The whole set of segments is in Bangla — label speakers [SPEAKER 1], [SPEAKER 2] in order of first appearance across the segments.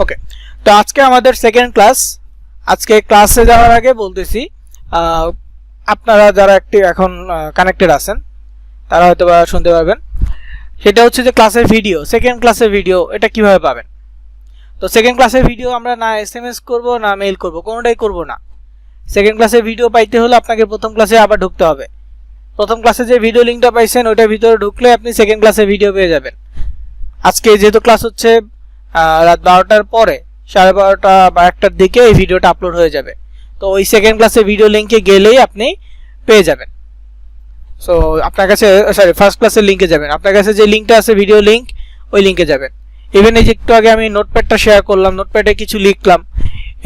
[SPEAKER 1] ওকে, তো আজকে আমাদের সেকেন্ড ক্লাস। আজকে ক্লাসে যাওয়ার আগে বলতেছি, আপনারা যারা একটু এখন কানেক্টেড আছেন তারা হয়তো বা শুনতে পারবেন। সেটা হচ্ছে যে ক্লাসের ভিডিও, সেকেন্ড ক্লাসের ভিডিও এটা কিভাবে পাবেন। তো সেকেন্ড ক্লাসের ভিডিও আমরা না SMS করব না মেইল করব, কোনোটাই করব না। সেকেন্ড ক্লাসের ভিডিও পাইতে হলে আপনাকে প্রথম ক্লাসে আবার ঢুকতে হবে। প্রথম ক্লাসে যে ভিডিও লিঙ্কটা পাইছেন ওইটার ভিতরে ঢুকলে আপনি সেকেন্ড ক্লাসের ভিডিও পেয়ে যাবেন। আজকে যেহেতু ক্লাস হচ্ছে রাত 12টার পরে, 12:30 বা 1টার দিকে এই ভিডিওটা আপলোড হয়ে যাবে। তো ওই সেকেন্ড ক্লাসের ভিডিও লিঙ্কে গেলেই আপনি পেয়ে যাবেন। সো আপনার কাছে ফার্স্ট ক্লাসের লিঙ্কে যাবেন, আপনার কাছে যে লিঙ্কটা আছে ভিডিও লিঙ্ক, ওই লিঙ্কে যাবেন। ইভেন এই যে একটু আগে আমি নোটপ্যাডটা শেয়ার করলাম, নোটপ্যাডে কিছু লিখলাম,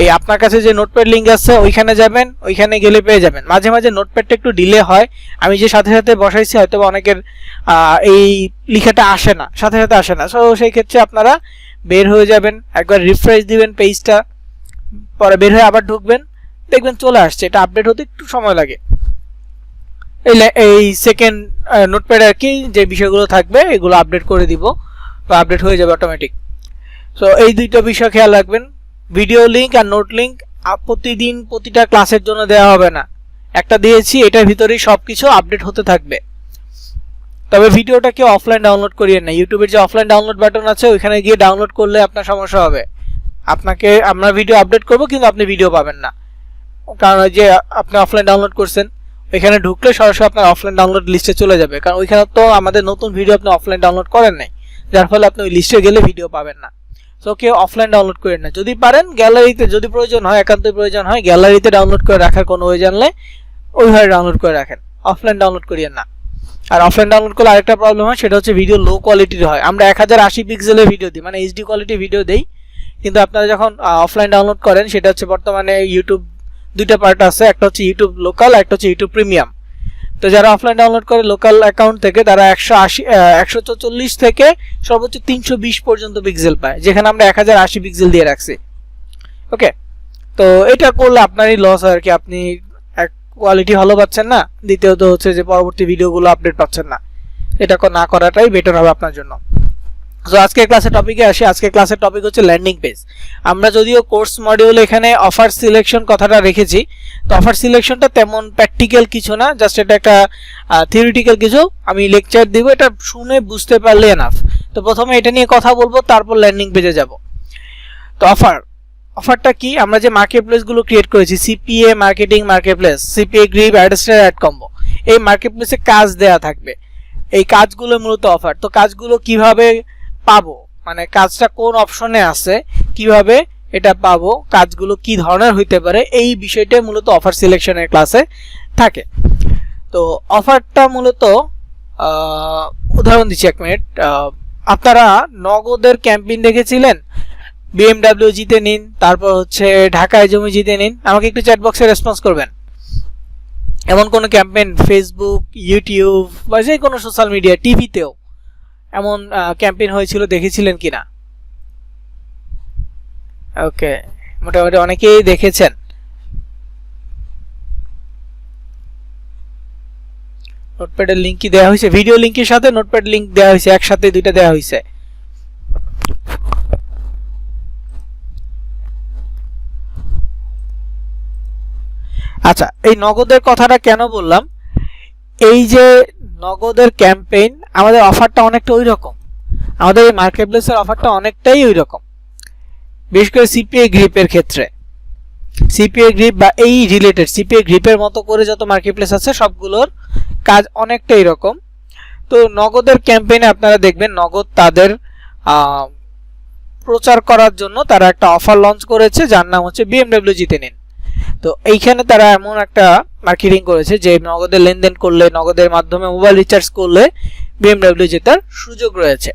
[SPEAKER 1] এই আপনার কাছে যে নোটপ্যাড লিঙ্ক আছে ওইখানে যাবেন, ওইখানে গেলে পেয়ে যাবেন। মাঝে মাঝে নোটপ্যাডটা একটু ডিলে হয়, আমি যে সাথে সাথে বসাইছি হয়তো অনেকের এই লেখাটা আসে না, সাথে সাথে আসে না। সো সেই ক্ষেত্রে আপনারা বের হয়ে যাবেন, একবার রিফ্রেশ দিবেন পেজটা, পরে বের হয়ে আবার ঢুকবেন, দেখবেন চলে আসছে। এটা আপডেট হতে একটু সময় লাগে। এই সেকেন্ড নোটপ্যাডে আর কি যে বিষয়গুলো থাকবে এগুলো আপডেট করে দিব বা আপডেট হয়ে যাবে অটোমেটিক। সো এই দুইটা বিষয় খেয়াল রাখবেন, ভিডিও লিঙ্ক আর নোট লিঙ্ক প্রতিদিন প্রতিটা ক্লাসের জন্য দেওয়া হবে না, একটা দিয়েছি এটার ভিতরেই সব কিছু আপডেট হতে থাকবে। তবে ভিডিওটা কেউ অফলাইন ডাউনলোড করিয়েন না, ইউটিউবের যে অফলাইন ডাউনলোড বাটন আছে ওইখানে গিয়ে ডাউনলোড করলে আপনার সমস্যা হবে। আপনাকে আমরা ভিডিও আপডেট করব কিন্তু আপনি ভিডিও পাবেন না, কারণ যে আপনি অফলাইন ডাউনলোড করছেন ওইখানে ঢুকলে সরাসরি আপনার অফলাইন ডাউনলোড লিস্টে চলে যাবে, কারণ ওইখানে তো আমাদের নতুন ভিডিও আপনি অফলাইন ডাউনলোড করেন নাই, যার ফলে আপনি ওই লিস্টে গেলে ভিডিও পাবেন না। সো কেউ অফলাইন ডাউনলোড করেন না, যদি পারেন গ্যালারিতে, যদি প্রয়োজন হয়, একান্তই প্রয়োজন হয়, গ্যালারিতে ডাউনলোড করে রাখার কোনো ওয়ে জানলে ওইভাবে ডাউনলোড করে রাখেন, অফলাইন ডাউনলোড করিয়েন না। আর অফলাইন ডাউনলোড করলে আরেকটা প্রবলেম হয়, সেটা হচ্ছে ভিডিও লো কোয়ালিটির হয়। আমরা 1080 পিক্সেলের ভিডিও দিই, মানে HD কোয়ালিটি ভিডিও দেই, কিন্তু আপনারা যখন অফলাইন ডাউনলোড করেন সেটা হচ্ছে বর্তমানে ইউটিউব দুইটা পার্ট আছে, একটা হচ্ছে ইউটিউব লোকাল, একটা হচ্ছে ইউটিউব প্রিমিয়াম। তো যারা অফলাইন ডাউনলোড করে লোকাল অ্যাকাউন্ট থেকে তারা 144 থেকে সর্বোচ্চ 320 পর্যন্ত পিক্সেল পায়, যেখানে আমরা 1080 পিক্সেল দিয়ে রাখছি। ওকে, তো এটা করলে আপনারই লস হয় আর কি, আপনি কোয়ালিটি ভালো পাচ্ছেন না, দ্বিতীয়ত হচ্ছে যে পরবর্তী ভিডিওগুলো আপডেট পাচ্ছেন না। এটা না করাটাই বেটার হবে আপনার জন্য। তো আজকে ক্লাসের টপিকে আসি। আজকে ক্লাসের টপিক হচ্ছে ল্যান্ডিং পেজ। আমরা যদিও কোর্স মডিউল এখানে অফার সিলেকশন কথাটা রেখেছি, তো অফার সিলেকশনটা তেমন প্র্যাকটিক্যাল কিছু না, জাস্ট এটা একটা থিওরিটিক্যাল কিছু, আমি লেকচার দিব, এটা শুনে বুঝতে পারলে এনাফ। তো প্রথমে এটা নিয়ে কথা বলবো, তারপর ল্যান্ডিং পেজে যাব। তো অফারটা কি, আমরা যে মার্কেট প্লেসগুলো ক্রিয়েট করেছি, CPA marketing market place, CPA grip, Adstar, ad combo, এই মার্কেট প্লেসে কাজ দেয়া থাকবে, এই কাজগুলো মূলত অফার। তো কাজগুলো কিভাবে পাবো, মানে কাজটা কোন অপশনে আছে, কিভাবে এটা পাবো, কাজগুলো কি ধরনের হইতে পারে, এই বিষয়টা মূলত অফার সিলেকশনের ক্লাসে থাকে। তো অফারটা মূলত উদাহরণ দিচ্ছি, 1 মিনিট। আপনারা নগদের ক্যাম্পেইন দেখেছিলেন, BMW জিতে নিন, তারপর হচ্ছে ঢাকায় জমি জিতে নিন। আমাকে একটু চ্যাট বক্সে রেসপন্স করবেন, এমন কোনো ক্যাম্পেইন ফেসবুক, ইউটিউব বা যে কোনো সোশ্যাল মিডিয়া, টিভিতেও এমন ক্যাম্পেইন হয়েছিল, দেখেছিলেন কিনা? ওকে, মোটামুটি অনেকেই দেখেছেন। নোটপ্যাডের লিংক কি দেওয়া হয়েছে? ভিডিও লিংকের সাথে নোটপ্যাড লিংক দেওয়া হয়েছে, একসাথে দুইটা দেওয়া হয়েছে। আচ্ছা, এই নগদের কথাটা কেন বললাম, এই যে নগদের ক্যাম্পেইন, আমাদের অফারটা অনেকটা ওই রকম, আমাদের এই মার্কেট প্লেসের অফারটা অনেকটাই ওই রকম, বিশেষ করে সিপিএ গ্রিপের ক্ষেত্রে। সিপিএ গ্রিপ বা এই রিলেটেড সিপিএ গ্রিপের মতো করে যত মার্কেট প্লেস আছে সবগুলোর কাজ অনেকটা এরকম। তো নগদের ক্যাম্পেইনে আপনারা দেখবেন নগদ তাদের প্রচার করার জন্য তারা একটা অফার লঞ্চ করেছে, যার নাম হচ্ছে BMW জিতে নিন। তো এইখানে তারা এমন একটা মার্কেটিং করেছে যে নগদের লেনদেন করলে, নগদের মাধ্যমে মোবাইল রিচার্জ করলে BMW জেতার সুযোগ রয়েছে।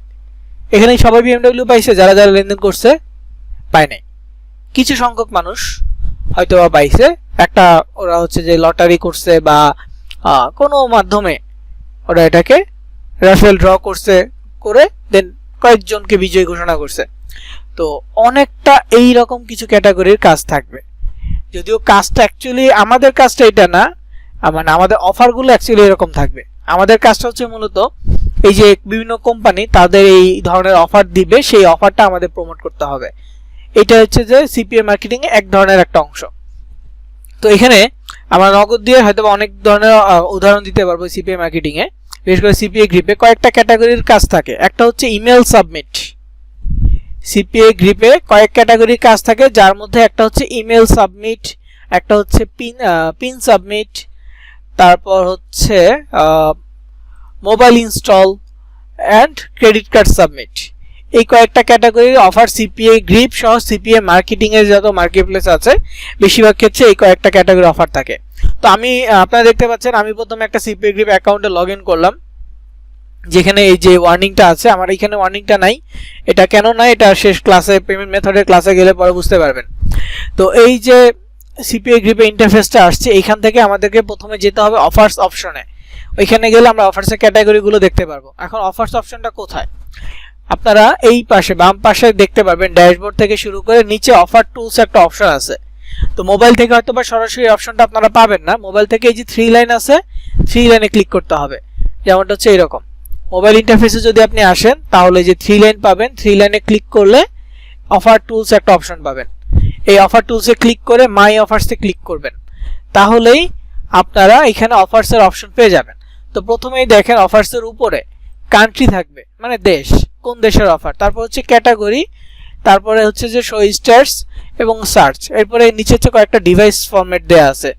[SPEAKER 1] এখানে সবাই BMW পাইছে, যারা যারা লেনদেন করছে পায় নাই, কিছু সংখ্যক মানুষ হয়তো পাইছে, একটা ওরা হচ্ছে যে লটারি করছে বা কোনো মাধ্যমে ওরা এটাকে রাফেল ড্র করছে, করে দেন কয়েকজনকে বিজয়ী ঘোষণা করছে। তো অনেকটা এই রকম কিছু ক্যাটাগরির কাজ থাকবে, যদিও কাজটা অ্যাকচুয়ালি আমাদের কাজটা এটা না, মানে আমাদের অফারগুলো অ্যাকচুয়ালি এরকম থাকবে। আমাদের কাজটা হচ্ছে মূলত এই যে বিভিন্ন কোম্পানি তাদের এই ধরনের অফার দিবে, সেই অফারটা আমাদের প্রমোট করতে হবে। এটা হচ্ছে যে সিপিএ মার্কেটিং এ এক ধরনের একটা অংশ। তো এখানে আমরা নগদ দিয়ে হয়তো অনেক ধরনের উদাহরণ দিতে পারবো। সিপিএ মার্কেটিং এ বিশেষ করে সিপিএ গ্রিপে কয়েকটা ক্যাটাগরির কাজ থাকে। একটা হচ্ছে ইমেল সাবমিট। সিপিএ গ্রিপে কয়েক ক্যাটাগরির কাজ থাকে, যার মধ্যে একটা হচ্ছে ইমেল সাবমিট, একটা হচ্ছে পিন সাবমিট, তারপর হচ্ছে mobile install and credit card submit. এই কয়েকটা ক্যাটাগরির অফার সিপিএ গ্রিপ সহ সিপিএ মার্কেটিং এর যত মার্কেটপ্লেস আছে বেশিরভাগ ক্ষেত্রে এই কয়েকটা ক্যাটাগরি অফার থাকে। তো আমি আপনারা দেখতে পাচ্ছেন আমি প্রথমে একটা সিপিএ গ্রিপ অ্যাকাউন্টে লগ ইন করলাম, যেখানে এই যে ওয়ার্নিংটা আছে। আমার এখানে ওয়ার্নিংটা নাই, এটা কেন নাই এটা শেষ ক্লাসে পেমেন্ট মেথডের ক্লাসে গেলে পরে বুঝতে পারবেন। তো এই যে সিপিএ গ্রিপে ইন্টারফেসটা আসছে, এইখান থেকে আমাদেরকে প্রথমে যেতে হবে অফার্স অপশনে। ওইখানে গেলে আমরা অফার্সের ক্যাটাগরিগুলো দেখতে পারবো। এখন অফার্স অপশনটা কোথায়? আপনারা এই পাশে বাম পাশে দেখতে পারবেন ড্যাশবোর্ড থেকে শুরু করে নিচে অফার টুলস একটা অপশন আছে। তো মোবাইল থেকে হয়তো বা সরাসরি অপশনটা আপনারা পাবেন না। মোবাইল থেকে এই যে 3 লাইন আছে, 3 লাইনে ক্লিক করতে হবে। যেমনটা হচ্ছে এরকম মোবাইল ইন্টারফেসে যদি আপনি আসেন তাহলে যে 3 লাইন পাবেন, 3 লাইনে ক্লিক করলে অফার টুলস একটা অপশন পাবেন। এই অফার টুলসে ক্লিক করে মাই অফার্সে ক্লিক করবেন, তাহলেই আপনারা এখানে অফার্সের অপশন পেয়ে যাবেন। তো প্রথমেই দেখেন অফার্সের উপরে কান্ট্রি থাকবে, মানে দেশ, কোন দেশের অফার, তারপর হচ্ছে ক্যাটাগরি, তারপরে হচ্ছে যে শো স্টার্স এবং সার্চ। এরপরে নিচে হচ্ছে কয়েকটা ডিভাইস ফরম্যাট দেয়া আছে।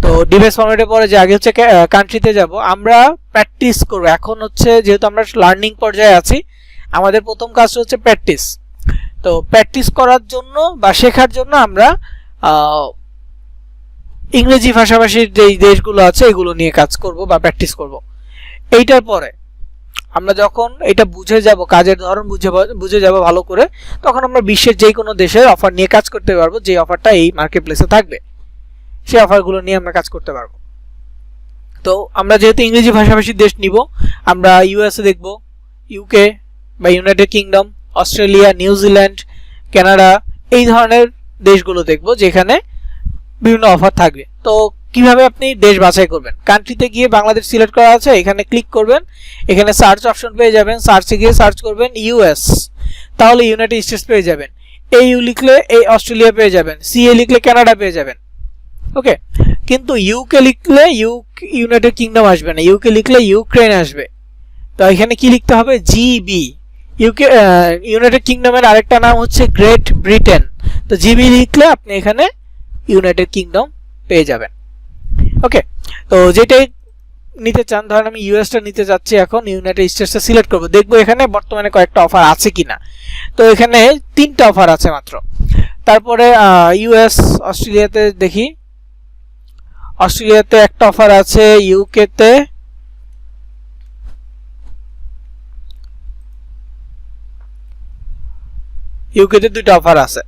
[SPEAKER 1] তো ডিভাইস ফরম্যাটের পরে যে আগে হচ্ছে কান্ট্রিতে যাব, আমরা প্র্যাকটিস করব। এখন হচ্ছে যেহেতু আমরা লার্নিং পর্যায়ে আছি, আমাদের প্রথম কাজটা হচ্ছে প্র্যাকটিস। তো প্র্যাকটিস করার জন্য বা শেখার জন্য আমরা ইংরেজি ভাষাভাষীর যে দেশগুলো আছে এগুলো নিয়ে কাজ করব বা প্র্যাকটিস করব। এইটার পরে আমরা যখন এটা বুঝে যাব, কাজের ধরন বুঝে যাব ভালো করে, তখন আমরা বিশ্বের যে কোনো দেশের অফার নিয়ে কাজ করতে পারবো। যে অফারটা এই মার্কেটপ্লেসে থাকবে সেই অফারগুলো নিয়ে আমরা কাজ করতে পারবো। তো আমরা যেহেতু ইংরেজি ভাষাভাষীর দেশ নিব, আমরা ইউএসএ দেখব, ইউকে বা United kingdom, Australia, New Zealand, Canada, এই ধরনের দেশগুলো দেখব যেখানে বিভিন্ন অফার থাকবে। তো কিভাবে আপনি দেশ বাছাই করবেন? কান্ট্রিতে গিয়ে বাংলাদেশ সিলেক্ট করা আছে, এখানে ক্লিক করবেন, এখানে সার্চ অপশন পেয়ে যাবেন, সার্চে গিয়ে সার্চ করবেন ইউএস, তাহলে ইউনাইটেড স্টেটস পেয়ে যাবেন। ইউ লিখলে এই অস্ট্রেলিয়া পেয়ে যাবেন, সিএ লিখলে কানাডা পেয়ে যাবেন। ওকে, কিন্তু ইউকে লিখলে ইউনাইটেড কিংডম আসবে না, ইউকে লিখলে ইউক্রেন আসবে। তো এখানে কি লিখতে হবে? জিবি। ইউকে ইউনাইটেড কিংডমের আরেকটা নাম হচ্ছে গ্রেট ব্রিটেন। তো জিবি লিখলে আপনি এখানে ইউনাইটেড কিংডম পেয়ে যাবেন। ওকে, তো যেটাই নিতে চান, ধরেন আমি ইউএসটা নিতে যাচ্ছি, এখন ইউনাইটেড স্টেটসটা সিলেক্ট করব, দেখবো এখানে বর্তমানে কয়েকটা অফার আছে কিনা। তো এখানে 3টা অফার আছে মাত্র। তারপরে ইউএস, অস্ট্রেলিয়াতে দেখি, অস্ট্রেলিয়াতে একটা অফার আছে, ইউকেতে, ইউকেতে 2টা অফার আছে।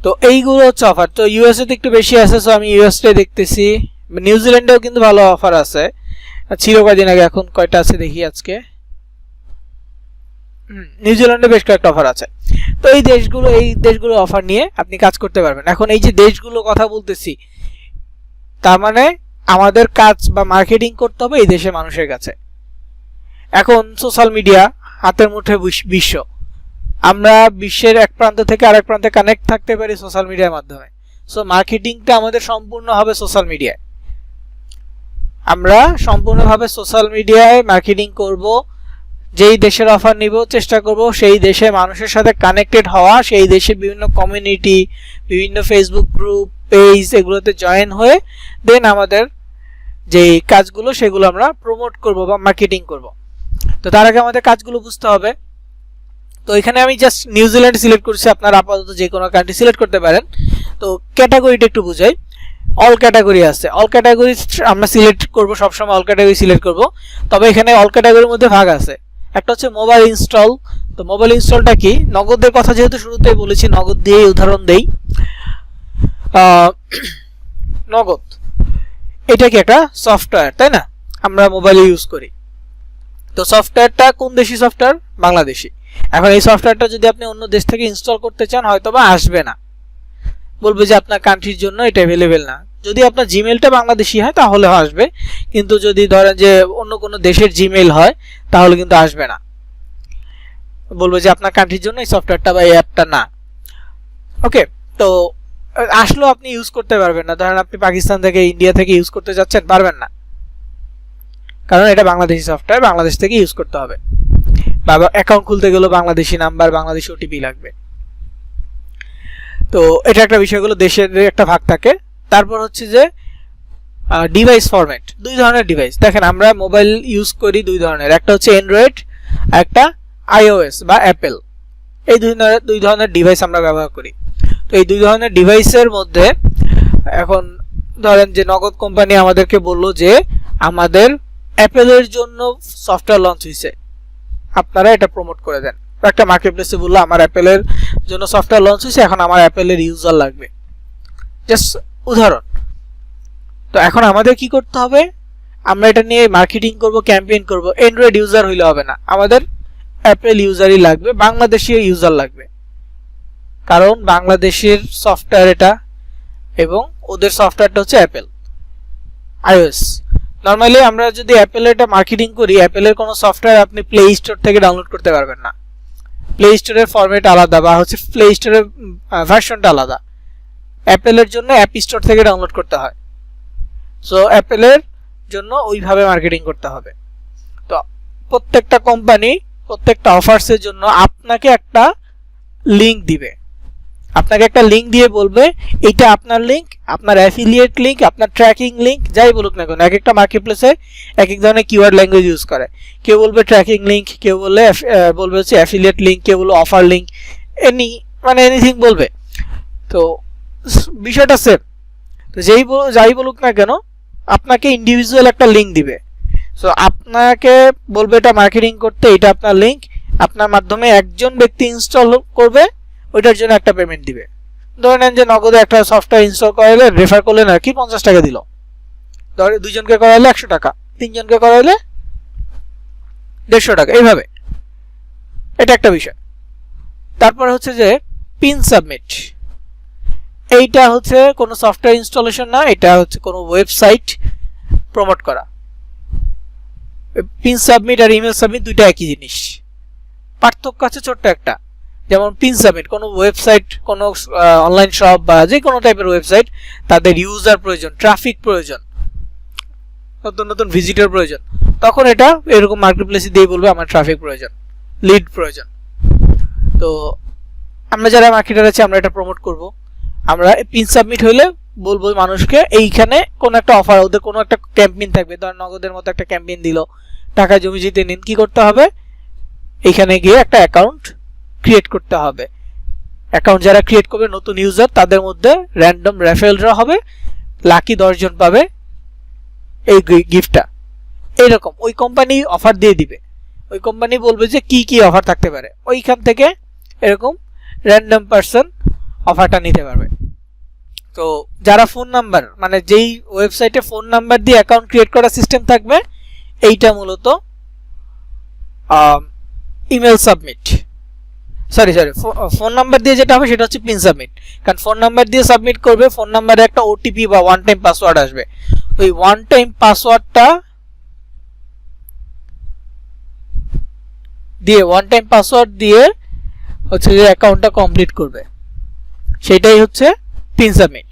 [SPEAKER 1] তো এইগুলো হচ্ছে অফার। তো ইউএসএ তে একটু বেশি আছে, সো আমি ইউএসএ দেখতেছি। নিউজিল্যান্ডেও কিন্তু ভালো অফার আছে, ছিল কয়েকদিন আগে, এখন কয়টা আছে দেখি আজকে। নিউজিল্যান্ডে বেশ কয়েকটা অফার আছে। তো এই দেশগুলো অফার নিয়ে আপনি কাজ করতে পারবেন। এখন এই যে দেশগুলো কথা বলতেছি, তার মানে আমাদের কাজ বা মার্কেটিং করতে হবে এই দেশের মানুষের কাছে। এখন সোশ্যাল মিডিয়া হাতের মুঠোয় বিশ্ব, আমরা বিশ্বের এক প্রান্ত থেকে আরেক প্রান্তে কানেক্ট থাকতে পারি সোশ্যাল মিডিয়ার মাধ্যমে। সো মার্কেটিংটা আমাদের সম্পূর্ণ হবে সোশ্যাল মিডিয়ায়। আমরা সম্পূর্ণভাবে সোশ্যাল মিডিয়ায় মার্কেটিং করব। যেই দেশের অফার নিব চেষ্টা করব সেই দেশের মানুষের সাথে কানেক্টেড হওয়া, সেই দেশের বিভিন্ন কমিউনিটি, বিভিন্ন ফেসবুক গ্রুপ, পেজ, এগুলোতে জয়েন হয়ে দেন আমাদের যে কাজগুলো সেগুলো আমরা প্রমোট করব বা মার্কেটিং করব। তো তার আগে আমাদের কাজগুলো বুঝতে হবে। তো এখানে আমি জাস্ট নিউজিল্যান্ড সিলেক্ট করছি, আপনারা আপাতত যে কোনো কান্ট্রি সিলেক্ট করতে পারেন। তো ক্যাটাগরিটা একটু বুঝাই, অল ক্যাটাগরি আছে, অল ক্যাটাগরি আমরা সিলেক্ট করব, সবসময় অল ক্যাটাগরি সিলেক্ট করব। তবে এখানে অল ক্যাটাগরির মধ্যে ভাগ আছে, একটা হচ্ছে মোবাইল ইনস্টল। তো মোবাইল ইনস্টলটা কি? নগদের কথা যেহেতু শুরুতেই বলেছি, নগদ দিয়ে উদাহরণ দেই। নগদ এটা কি একটা সফটওয়্যার, তাই না? আমরা মোবাইলে ইউজ করি। তো সফটওয়্যারটা কোন দেশি সফটওয়্যার? বাংলাদেশি। এখন এই সফটওয়্যারটা যদি আপনি অন্য দেশ থেকে ইনস্টল করতে চান, হয়তো বা আসবে না, বলবে যে আপনার কান্ট্রির জন্য এটা অ্যাভেলেবেল না। যদি আপনার জিমেলটা বাংলাদেশি হয় তাহলে আসবে, কিন্তু যদি ধরেন যে অন্য কোনো দেশের জিমেল হয় তাহলে কিন্তু আসবে না, বলবে যে আপনার কান্ট্রির জন্য এই সফটওয়্যারটা বা এই অ্যাপটা না। ওকে, তো আসলেও আপনি ইউজ করতে পারবেন না। ধরেন আপনি পাকিস্তান থেকে ইন্ডিয়া থেকে ইউজ করতে যাচ্ছেন, পারবেন না, কারণ এটা বাংলাদেশি সফটওয়্যার, বাংলাদেশ থেকে ইউজ করতে হবে। বা অ্যাকাউন্ট খুলতে গেলেও বাংলাদেশি নাম্বার, বাংলাদেশি ওটিপি লাগবে। তো এটা একটা বিষয়গুলো দেশের একটা ভাগ থাকে। তারপর হচ্ছে যে ডিভাইস ফরম্যাট, দুই ধরনের ডিভাইস। দেখেন আমরা মোবাইল ইউজ করি দুই ধরনের, একটা হচ্ছে অ্যান্ড্রয়েড, একটা আইওএস বা অ্যাপেল। এই দুই ধরনের ডিভাইস আমরা ব্যবহার করি। তো এই দুই ধরনের ডিভাইসের মধ্যে এখন ধরেন যে নগদ কোম্পানি আমাদেরকে বললো যে আমাদের অ্যাপেলের জন্য সফটওয়্যার লঞ্চ হয়েছে, আপনারা এটা প্রমোট করে দেন। একটা মার্কেট প্লেসে বললো আমার অ্যাপেলের জন্য সফটওয়্যার লঞ্চ হয়েছে, এখন আমার অ্যাপেলের ইউজার লাগবে, জাস্ট উদাহরণ। তো এখন আমাদের কি করতে হবে, আমরা এটা নিয়ে মার্কেটিং করব, ক্যাম্পেইন করব। অ্যান্ড্রয়েড ইউজার হইলে হবে না, আমাদের অ্যাপেল ইউজারই লাগবে, বাংলাদেশি ইউজার লাগবে, কারণ বাংলাদেশের সফটওয়্যার এটা এবং ওদের সফটওয়্যারটা হচ্ছে অ্যাপেল আইওএস। নর্মালি আমরা যদি অ্যাপেলের এটা মার্কেটিং করি, অ্যাপেলের কোনো সফটওয়্যার আপনি প্লে স্টোর থেকে ডাউনলোড করতে পারবেন না। প্লে স্টোরের ফরম্যাট আলাদা, বা হচ্ছে প্লে স্টোরের ভার্সনটা আলাদা। অ্যাপেলের জন্য অ্যাপ স্টোর থেকে ডাউনলোড করতে হয়। সো অ্যাপেলের জন্য ওইভাবে মার্কেটিং করতে হবে। তো প্রত্যেকটা কোম্পানি প্রত্যেকটা অফার্সের জন্য আপনাকে একটা লিঙ্ক দিবে, আপনাকে একটা লিঙ্ক দিয়ে বলবে এটা আপনার লিঙ্ক, আপনার অ্যাফিলিয়েট লিঙ্ক, আপনার ট্র্যাকিং লিঙ্ক, যাই বলুক না কেন। এক একটা মার্কেট প্লেসে এক এক ধরনের কিওয়ার্ড ল্যাঙ্গুয়েজ ইউজ করে। কেউ বলবে ট্র্যাকিং লিঙ্ক, কেউ বলবে হচ্ছে অ্যাফিলিয়েট লিঙ্ক, কেউ বলবে অফার লিঙ্ক, এনিথিং বলবে। তো বিষয়টা সেম। তো যাই বলুক না কেন, আপনাকে ইন্ডিভিজুয়াল একটা লিঙ্ক দিবে। সো আপনাকে বলবে এটা মার্কেটিং করতে, এটা আপনার লিঙ্ক, আপনার মাধ্যমে একজন ব্যক্তি ইনস্টল করবে, ওইটার জন্য একটা পেমেন্ট দিবে। ধরে নেন যে নগদে একটা সফটওয়্যার ইনস্টল করাইলে, রেফার করলেন আর কি, 50 টাকা দিল। ধরে দুইজনকে করাইলে 100 টাকা, তিনজনকে করাইলে 150 টাকা, এইভাবে। এটা একটা বিষয়। তারপর হচ্ছে যে পিন সাবমিট, এইটা হচ্ছে কোনো সফটওয়্যার ইনস্টলেশন না, এটা হচ্ছে কোনো ওয়েবসাইট প্রমোট করা। পিন সাবমিট আর ইমেল সাবমিট দুইটা একই জিনিস, পার্থক্য আছে ছোট্ট একটা। যেমন পিন সাবমিট কোনো ওয়েবসাইট, কোনো অনলাইন শপ বা যে কোনো টাইপের ওয়েবসাইট, তাদের ইউজার প্রয়োজন, ট্রাফিক প্রয়োজন, নতুন নতুন ভিজিটর প্রয়োজন, তখন এটা এরকম মার্কেট প্লেসে দিয়ে বলবে আমার ট্রাফিক প্রয়োজন, লিড প্রয়োজন। তো আমরা যারা মার্কেটার আছে আমরা এটা প্রমোট করব। আমরা পিন সাবমিট হইলে বলবো মানুষকে এইখানে কোন একটা অফার, ওদের কোনো একটা ক্যাম্পেইন থাকবে, ধর নগদের মতো একটা ক্যাম্পেইন দিল, টাকা জমি জিতে নিন। কি করতে হবে, এইখানে গিয়ে একটা অ্যাকাউন্ট ক্রিয়েট করতে হবে। অ্যাকাউন্ট যারা ক্রিয়েট করবে নতুন ইউজার, তাদের মধ্যে র্যান্ডম রেফারেল ড্র হবে, লাকি 10 জন পাবে এই গিফটটা। এইরকম ওই কোম্পানি অফার দিয়ে দিবে, ওই কোম্পানি বলবে যে কি কি অফার থাকতে পারে, ওইখান থেকে এরকম র্যান্ডম পারসন অফারটা নিতে পারবে। তো যারা ফোন নাম্বার, মানে যেই ওয়েবসাইটে ফোন নাম্বার দিয়ে অ্যাকাউন্ট ক্রিয়েট করার সিস্টেম থাকবে, এইটা মূলত email submit, sorry phone number দিয়ে যেটা হবে সেটা হচ্ছে পিন সাবমিট। কারণ ফোন নাম্বার দিয়ে সাবমিট করবে, ফোন নাম্বারে একটা ওটিপি বা ওয়ান টাইম পাসওয়ার্ড আসবে, ওই ওয়ান টাইম পাসওয়ার্ডটা দিয়ে হচ্ছে যে অ্যাকাউন্টটা কমপ্লিট করবে, সেটাই হচ্ছে পিন সাবমিট।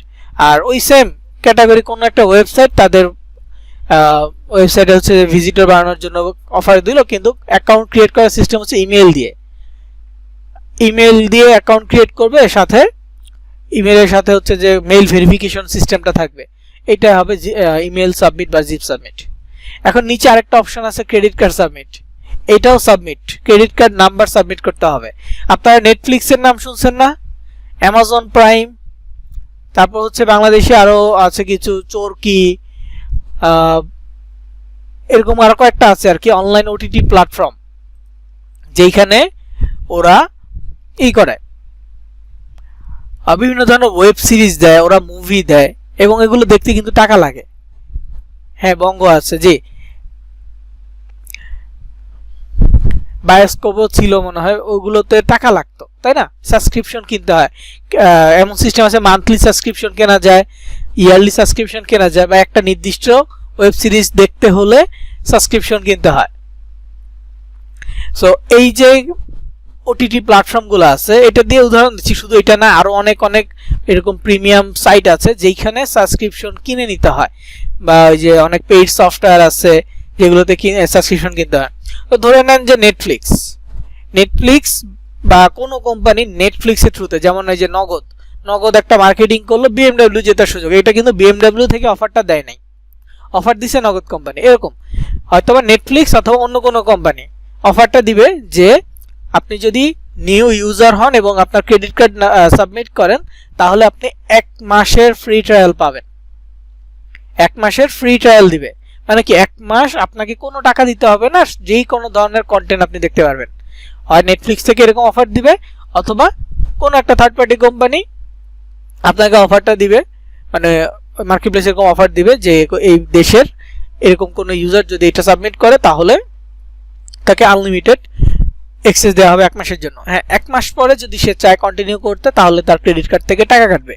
[SPEAKER 1] আর ওই সেম ক্যাটাগরি কোনো একটা ওয়েবসাইট, তাদের ওয়েবসাইটে হচ্ছে ভিজিটর বাড়ানোর জন্য অফার দিল, কিন্তু অ্যাকাউন্ট ক্রিয়েট করার সিস্টেম হচ্ছে ইমেল দিয়ে অ্যাকাউন্ট ক্রিয়েট করবে, সাথে ইমেলের সাথে হচ্ছে যে মেইল ভেরিফিকেশন সিস্টেমটা থাকবে। এটা হবে ইমেল সাবমিট বা জিপ সাবমিট। এখন নিচে আরেকটা অপশন আছে ক্রেডিট কার্ড সাবমিট, এটাও submit, credit card number submit করতে হবে। আপনারা নেটফ্লিক্সের নাম শুনছেন না, অ্যামাজন প্রাইম, তারপর হচ্ছে বাংলাদেশে আরো আছে কিছু চরকি, এরকম আরো কয়েকটা আছে আর কি, অনলাইন ওটিটি প্ল্যাটফর্ম, যেখানে ওরা করে বিভিন্ন ধরনের ওয়েব সিরিজ দেয়, ওরা মুভি দেয়, এবং এগুলো দেখতে কিন্তু টাকা লাগে। হ্যাঁ, বঙ্গ আছে, জি, বায়োস্কোপও ছিল মনে হয়, ওগুলোতে টাকা লাগতো, তাই না? সাবস্ক্রিপশন কিনতে হয়। এমন সিস্টেম আছে মান্থলি সাবস্ক্রিপশন কেনা যায়, ইয়ারলি সাবস্ক্রিপশন কেনা যায়, বা একটা নির্দিষ্ট ওয়েব সিরিজ দেখতে হলে সাবস্ক্রিপশন কিনতে হয়। সো এই যে ওটিটি প্ল্যাটফর্মগুলো আছে, এটা দিয়ে উদাহরণ দিচ্ছি, শুধু এটা না, আরো অনেক অনেক এরকম প্রিমিয়াম সাইট আছে যেখানে সাবস্ক্রিপশন কিনে নিতে হয়, বা ওই যে অনেক পেইড সফটওয়্যার আছে যেগুলোতে সাবস্ক্রিপশন কিনতে হয়। তো ধরে নেন যে নেটফ্লিক্স বা কোনো কোম্পানি নেটফ্লিক্সের থ্রুতে, যেমন ওই যে নগদ একটা মার্কেটিং করলো বিএমডব্লিউ জেতার সুযোগ, এটা কিন্তু বিএমডব্লিউ থেকে অফারটা দেয় নাই, অফার দিছে নগদ কোম্পানি। এরকম হয়তোবা নেটফ্লিক্স অথবা অন্য কোনো কোম্পানি অফারটা দিবে যে আপনি যদি নিউ ইউজার হন এবং আপনার ক্রেডিট কার্ড সাবমিট করেন তাহলে আপনি 1 মাসের ফ্রি ট্রায়াল পাবেন। 1 মাসের ফ্রি ট্রায়াল দিবে, মানে কি 1 মাস আপনাকে কোনো টাকা দিতে হবে না, যেই কোনো ধরনের কন্টেন্ট আপনি দেখতে পারবেন। হয় নেটফ্লিক্স থেকে এরকম অফার দিবে, অথবা কোনো একটা থার্ড পার্টি কোম্পানি আপনাকে অফারটা দিবে, মানে মার্কেট প্লেস এরকম অফার দিবে যে এই দেশের এরকম কোনো ইউজার যদি এটা সাবমিট করে তাহলে তাকে আনলিমিটেড অ্যাক্সেস দেওয়া হবে 1 মাসের জন্য। হ্যাঁ, 1 মাস পরে যদি সে চায় কন্টিনিউ করতে তাহলে তার ক্রেডিট কার্ড থেকে টাকা কাটবে,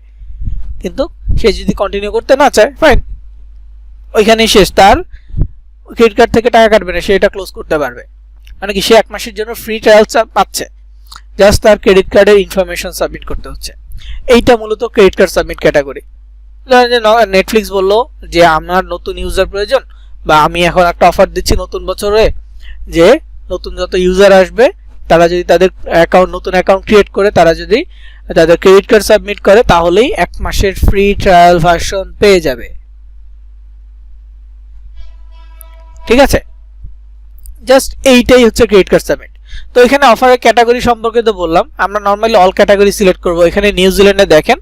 [SPEAKER 1] কিন্তু সে যদি কন্টিনিউ করতে না চায় ফাইন, ওইখানেই শেষ, তার ক্রেডিট কার্ড থেকে টাকা কাটবে না, সে এটা ক্লোজ করতে পারবে। মানে কি সে 1 মাসের জন্য ফ্রি ট্রায়াল পাচ্ছে, জাস্ট তার ক্রেডিট কার্ডের ইনফরমেশন সাবমিট করতে হচ্ছে। এইটা মূলত ক্রেডিট কার্ড সাবমিট ক্যাটাগরি। ধরেন যে নেটফ্লিক্স বললো যে আমার নতুন ইউজার প্রয়োজন, বা আমি এখন একটা অফার দিচ্ছি নতুন বছরে যে নতুন যত ইউজার আসবে তারা যদি তাদের নতুন অ্যাকাউন্ট ক্রিয়েট করে তারা যদি তাদের ক্রেডিট কার্ড সাবমিট করে তাহলেই 1 মাসের ফ্রি ট্রায়াল ভার্সন পেয়ে যাবে। ঠিক আছে, জাস্ট এইটাই হচ্ছে ক্রেডিট কার্ড সাবমিট। তো এখানে অফারের ক্যাটাগরি সম্পর্কে তো বললাম, আমরা নর্মালি অল ক্যাটাগরি সিলেক্ট করব। এখানে নিউজিল্যান্ডে দেখেন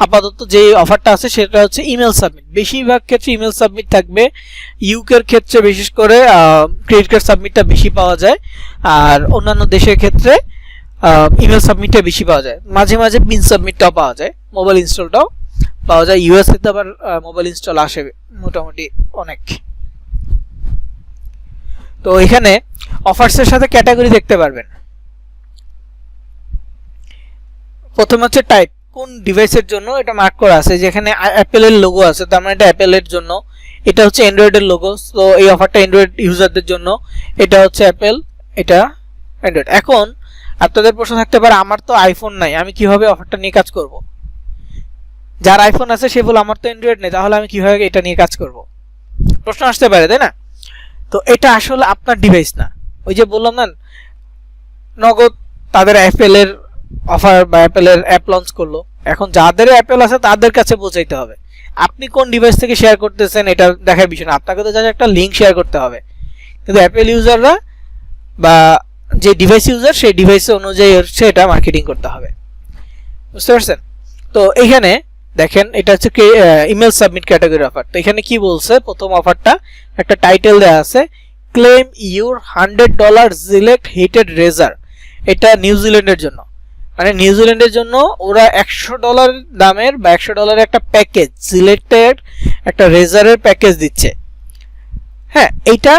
[SPEAKER 1] আপাতত যে অফারটা আছে সেটা হচ্ছে ইমেল সাবমিট, বেশিরভাগ ক্ষেত্রে ইমেল সাবমিট থাকবে। ইউকের ক্ষেত্রে বিশেষ করে ক্রেডিট কার্ড সাবমিটটা বেশি পাওয়া যায়, আর অন্যান্য দেশের ক্ষেত্রে ইমেল সাবমিটটা বেশি পাওয়া যায়, মাঝে মাঝে পিন সাবমিটটাও পাওয়া যায়, মোবাইল ইনস্টলটাও পাওয়া যায়। ইউএসএ তে আবার মোবাইল ইনস্টল আসে মোটামুটি অনেক। তো এখানে অফারসের সাথে ক্যাটাগরি দেখতে পারবেন। প্রথম হচ্ছে টাইপ, কোন ডিভাইসের জন্য এটা মার্ক করা আছে, যেখানে অ্যাপেলের লোগো আছে তার মানে এটা অ্যাপেলের জন্য। এটা হচ্ছে অ্যান্ড্রয়েডের লোগো, তো এই অফারটা অ্যান্ড্রয়েড ইউজারদের জন্য। এটা হচ্ছে অ্যাপেল, এটা অ্যান্ড্রয়েড। এখন আপনাদের প্রশ্ন থাকতে পারে আমার তো আইফোন নাই, আমি কিভাবে অফারটা নিয়ে কাজ করব? যার আইফোন আছে সে বলে আমার তো অ্যান্ড্রয়েড নেই, তাহলে আমি কিভাবে এটা নিয়ে কাজ করব? প্রশ্ন আসতে পারে, তাই না? তো এটা আসলে আপনার ডিভাইস না। ওই যে বললাম না, নগদ তাদের অ্যাপেলের অফার বা অ্যাপেলের অ্যাপ লঞ্চ করলো, এখন যাদের অ্যাপেল আছে তাদের কাছে পৌঁছাইতে হবে। আপনি কোন ডিভাইস থেকে শেয়ার করতেছেন এটা দেখার বিষয় না, আপনাকে তো জাস্ট একটা লিঙ্ক শেয়ার করতে হবে। কিন্তু অ্যাপেল ইউজাররা বা যে ডিভাইস ইউজার সেই ডিভাইস অনুযায়ী হচ্ছে এটা মার্কেটিং করতে হবে, বুঝতে পারছেন? তো এইখানে দেখেন এটা হচ্ছে ইমেল সাবমিট ক্যাটাগরি অফার। তো এখানে কি বলছে, প্রথম অফারটা একটা টাইটেল দেওয়া আছে, ক্লেম ইউর $100 জিলেক্ট হিটেড রেজার। এটা নিউজিল্যান্ডের জন্য, মানে নিউজিল্যান্ডের জন্য ওরা $100 দামের বা $100 একটা প্যাকেজ, সিলেক্টেড একটা রেজারের প্যাকেজ দিচ্ছে। হ্যাঁ, এইটা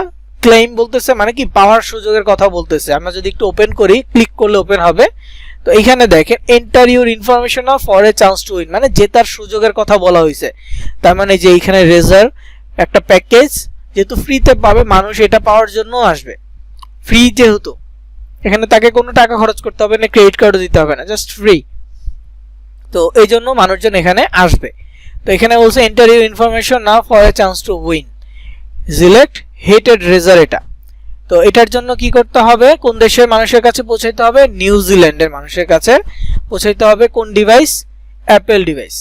[SPEAKER 1] ক্লেম বলতেছে, মানে কি পাওয়ার সুযোগের কথা বলতেছে। আমরা যদি একটু ওপেন করি, ক্লিক করলে ওপেন হবে। তো এইখানে দেখেন enter your information for a chance to win, মানে জেতার সুযোগের কথা বলা হয়েছে। তার মানে যে এইখানে রেজার একটা প্যাকেজ যেহেতু ফ্রিতে পাবে, মানুষ এটা পাওয়ার জন্য আসবে। ফ্রি যেহেতু, এখানে তাকে কোনো টাকা খরচ করতে হবে না, ক্রেডিট কার্ডও দিতে হবে না, জাস্ট ফ্রি। তো এই জন্য মানুষজন এখানে আসবে। তো এখানে বলছে enter your information now for a chance to win select heated razor. এটা তো এটার জন্য কি করতে হবে, কোন দেশের মানুষের কাছে পৌঁছাইতে হবে? নিউজিল্যান্ডের মানুষের কাছে পৌঁছাইতে হবে। কোন ডিভাইস? Apple device.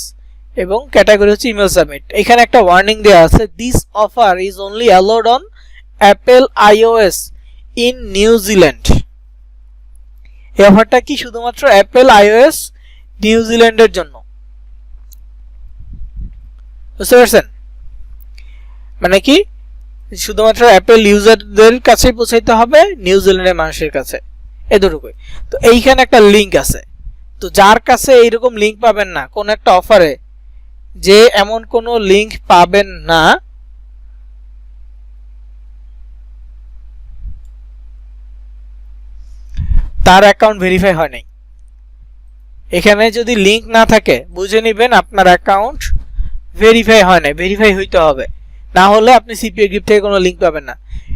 [SPEAKER 1] এবং ক্যাটাগরি হচ্ছে ইমেল সাবমিট। এখানে একটা ওয়ার্নিং দেওয়া আছে, this offer is only allowed on Apple iOS in New Zealand. এই অফারটা কি শুধুমাত্র অ্যাপেল আইওএস নিউজিল্যান্ডের জন্য, বুঝতে পারছেন? মানে কি শুধুমাত্র অ্যাপেল ইউজারদের কাছেই পৌঁছাইতে হবে, নিউজিল্যান্ডের মানুষের কাছে, এতটুকুই। তো এইখানে একটা লিঙ্ক আছে, তো যার কাছে এইরকম লিঙ্ক পাবেন না কোন একটা অফারে, যে এমন কোন লিঙ্ক পাবেন না তার অ্যাকাউন্ট ভেরিফাই হয় নাই। এখানে যদি লিঙ্ক না থাকে বুঝে নেবেন আপনার অ্যাকাউন্ট ভেরিফাই হয় নাই, ভেরিফাই হইতে হবে, না হলে আপনি সিপিএ গ্রিপ থেকে কোনো লিঙ্ক পাবেন না।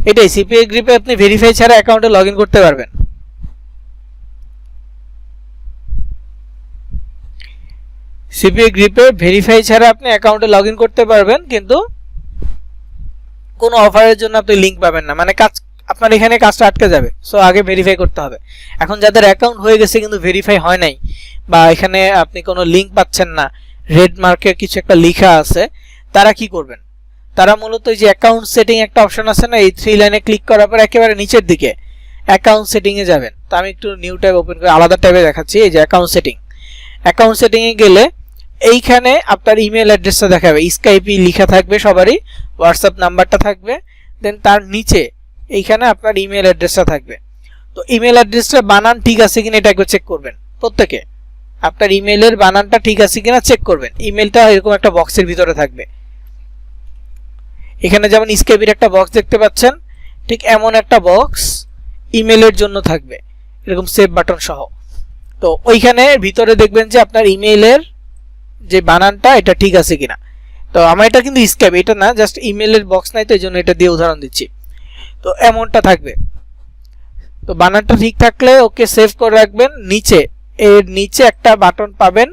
[SPEAKER 1] এটাই সিপিএ গ্রিপে আপনি ভেরিফাই ছাড়া অ্যাকাউন্টে লগইন করতে পারবেন। সিপিএ গ্রিপে ভেরিফাই ছাড়া আপনি অ্যাকাউন্টে লগ ইন করতে পারবেন, কিন্তু কোনো অফারের জন্য আপনি লিঙ্ক পাবেন না, মানে কাজ আপনার এখানে কাজটা আটকে যাবে। সো আগে ভেরিফাই করতে হবে। এখন যাদের অ্যাকাউন্ট হয়ে গেছে কিন্তু ভেরিফাই হয় নাই, বা এখানে আপনি কোনো লিঙ্ক পাচ্ছেন না, রেড মার্কে কিছু একটা লেখা আছে, তারা কি করবেন? তারা মূলত এই যে অ্যাকাউন্ট সেটিং একটা অপশন আছে না, এই 3 লাইনে ক্লিক করার পর একেবারে নিচের দিকে অ্যাকাউন্ট সেটিং এ যাবেন। তো আমি একটু নিউ ট্যাব ওপেন করে আলাদা ট্যাবে দেখাচ্ছি। এই যে অ্যাকাউন্ট সেটিং, অ্যাকাউন্ট সেটিং এ গেলে এইখানে আপনার ইমেল অ্যাড্রেসটা দেখাবে, স্কাইপি লেখা থাকবে সবারই, হোয়াটসঅ্যাপ নাম্বারটা থাকবে, দেন তার নিচে এইখানে আপনার ইমেল অ্যাড্রেসটা থাকবে। তো ইমেল অ্যাড্রেসটা বানান ঠিক আছে কিনা এটা একবার চেক করবেন প্রত্যেকে। আপনার ইমেলের বানানটা ঠিক আছে কিনা চেক করবেন। ইমেলটা এরকম একটা বক্সের ভিতরে থাকবে, এখানে যেমন স্কাইপির একটা বক্স দেখতে পাচ্ছেন, ঠিক এমন একটা বক্স ইমেলের জন্য থাকবে, এরকম সেভ বাটন সহ। তো ওইখানে ভিতরে দেখবেন যে আপনার ইমেলের যে বানানটা এটা ঠিক আছে কিনা। তো আমার এটা কিন্তু স্কাইপ, এটা না, জাস্ট ইমেলের বক্স নাই, তো এই জন্য এটা দিয়ে উদাহরণ দিচ্ছি। তো এমনটা থাকবে, তো বানানটা ঠিক থাকলে ওকে সেভ করে রাখবেন। নিচে এর নিচে একটা বাটন পাবেন,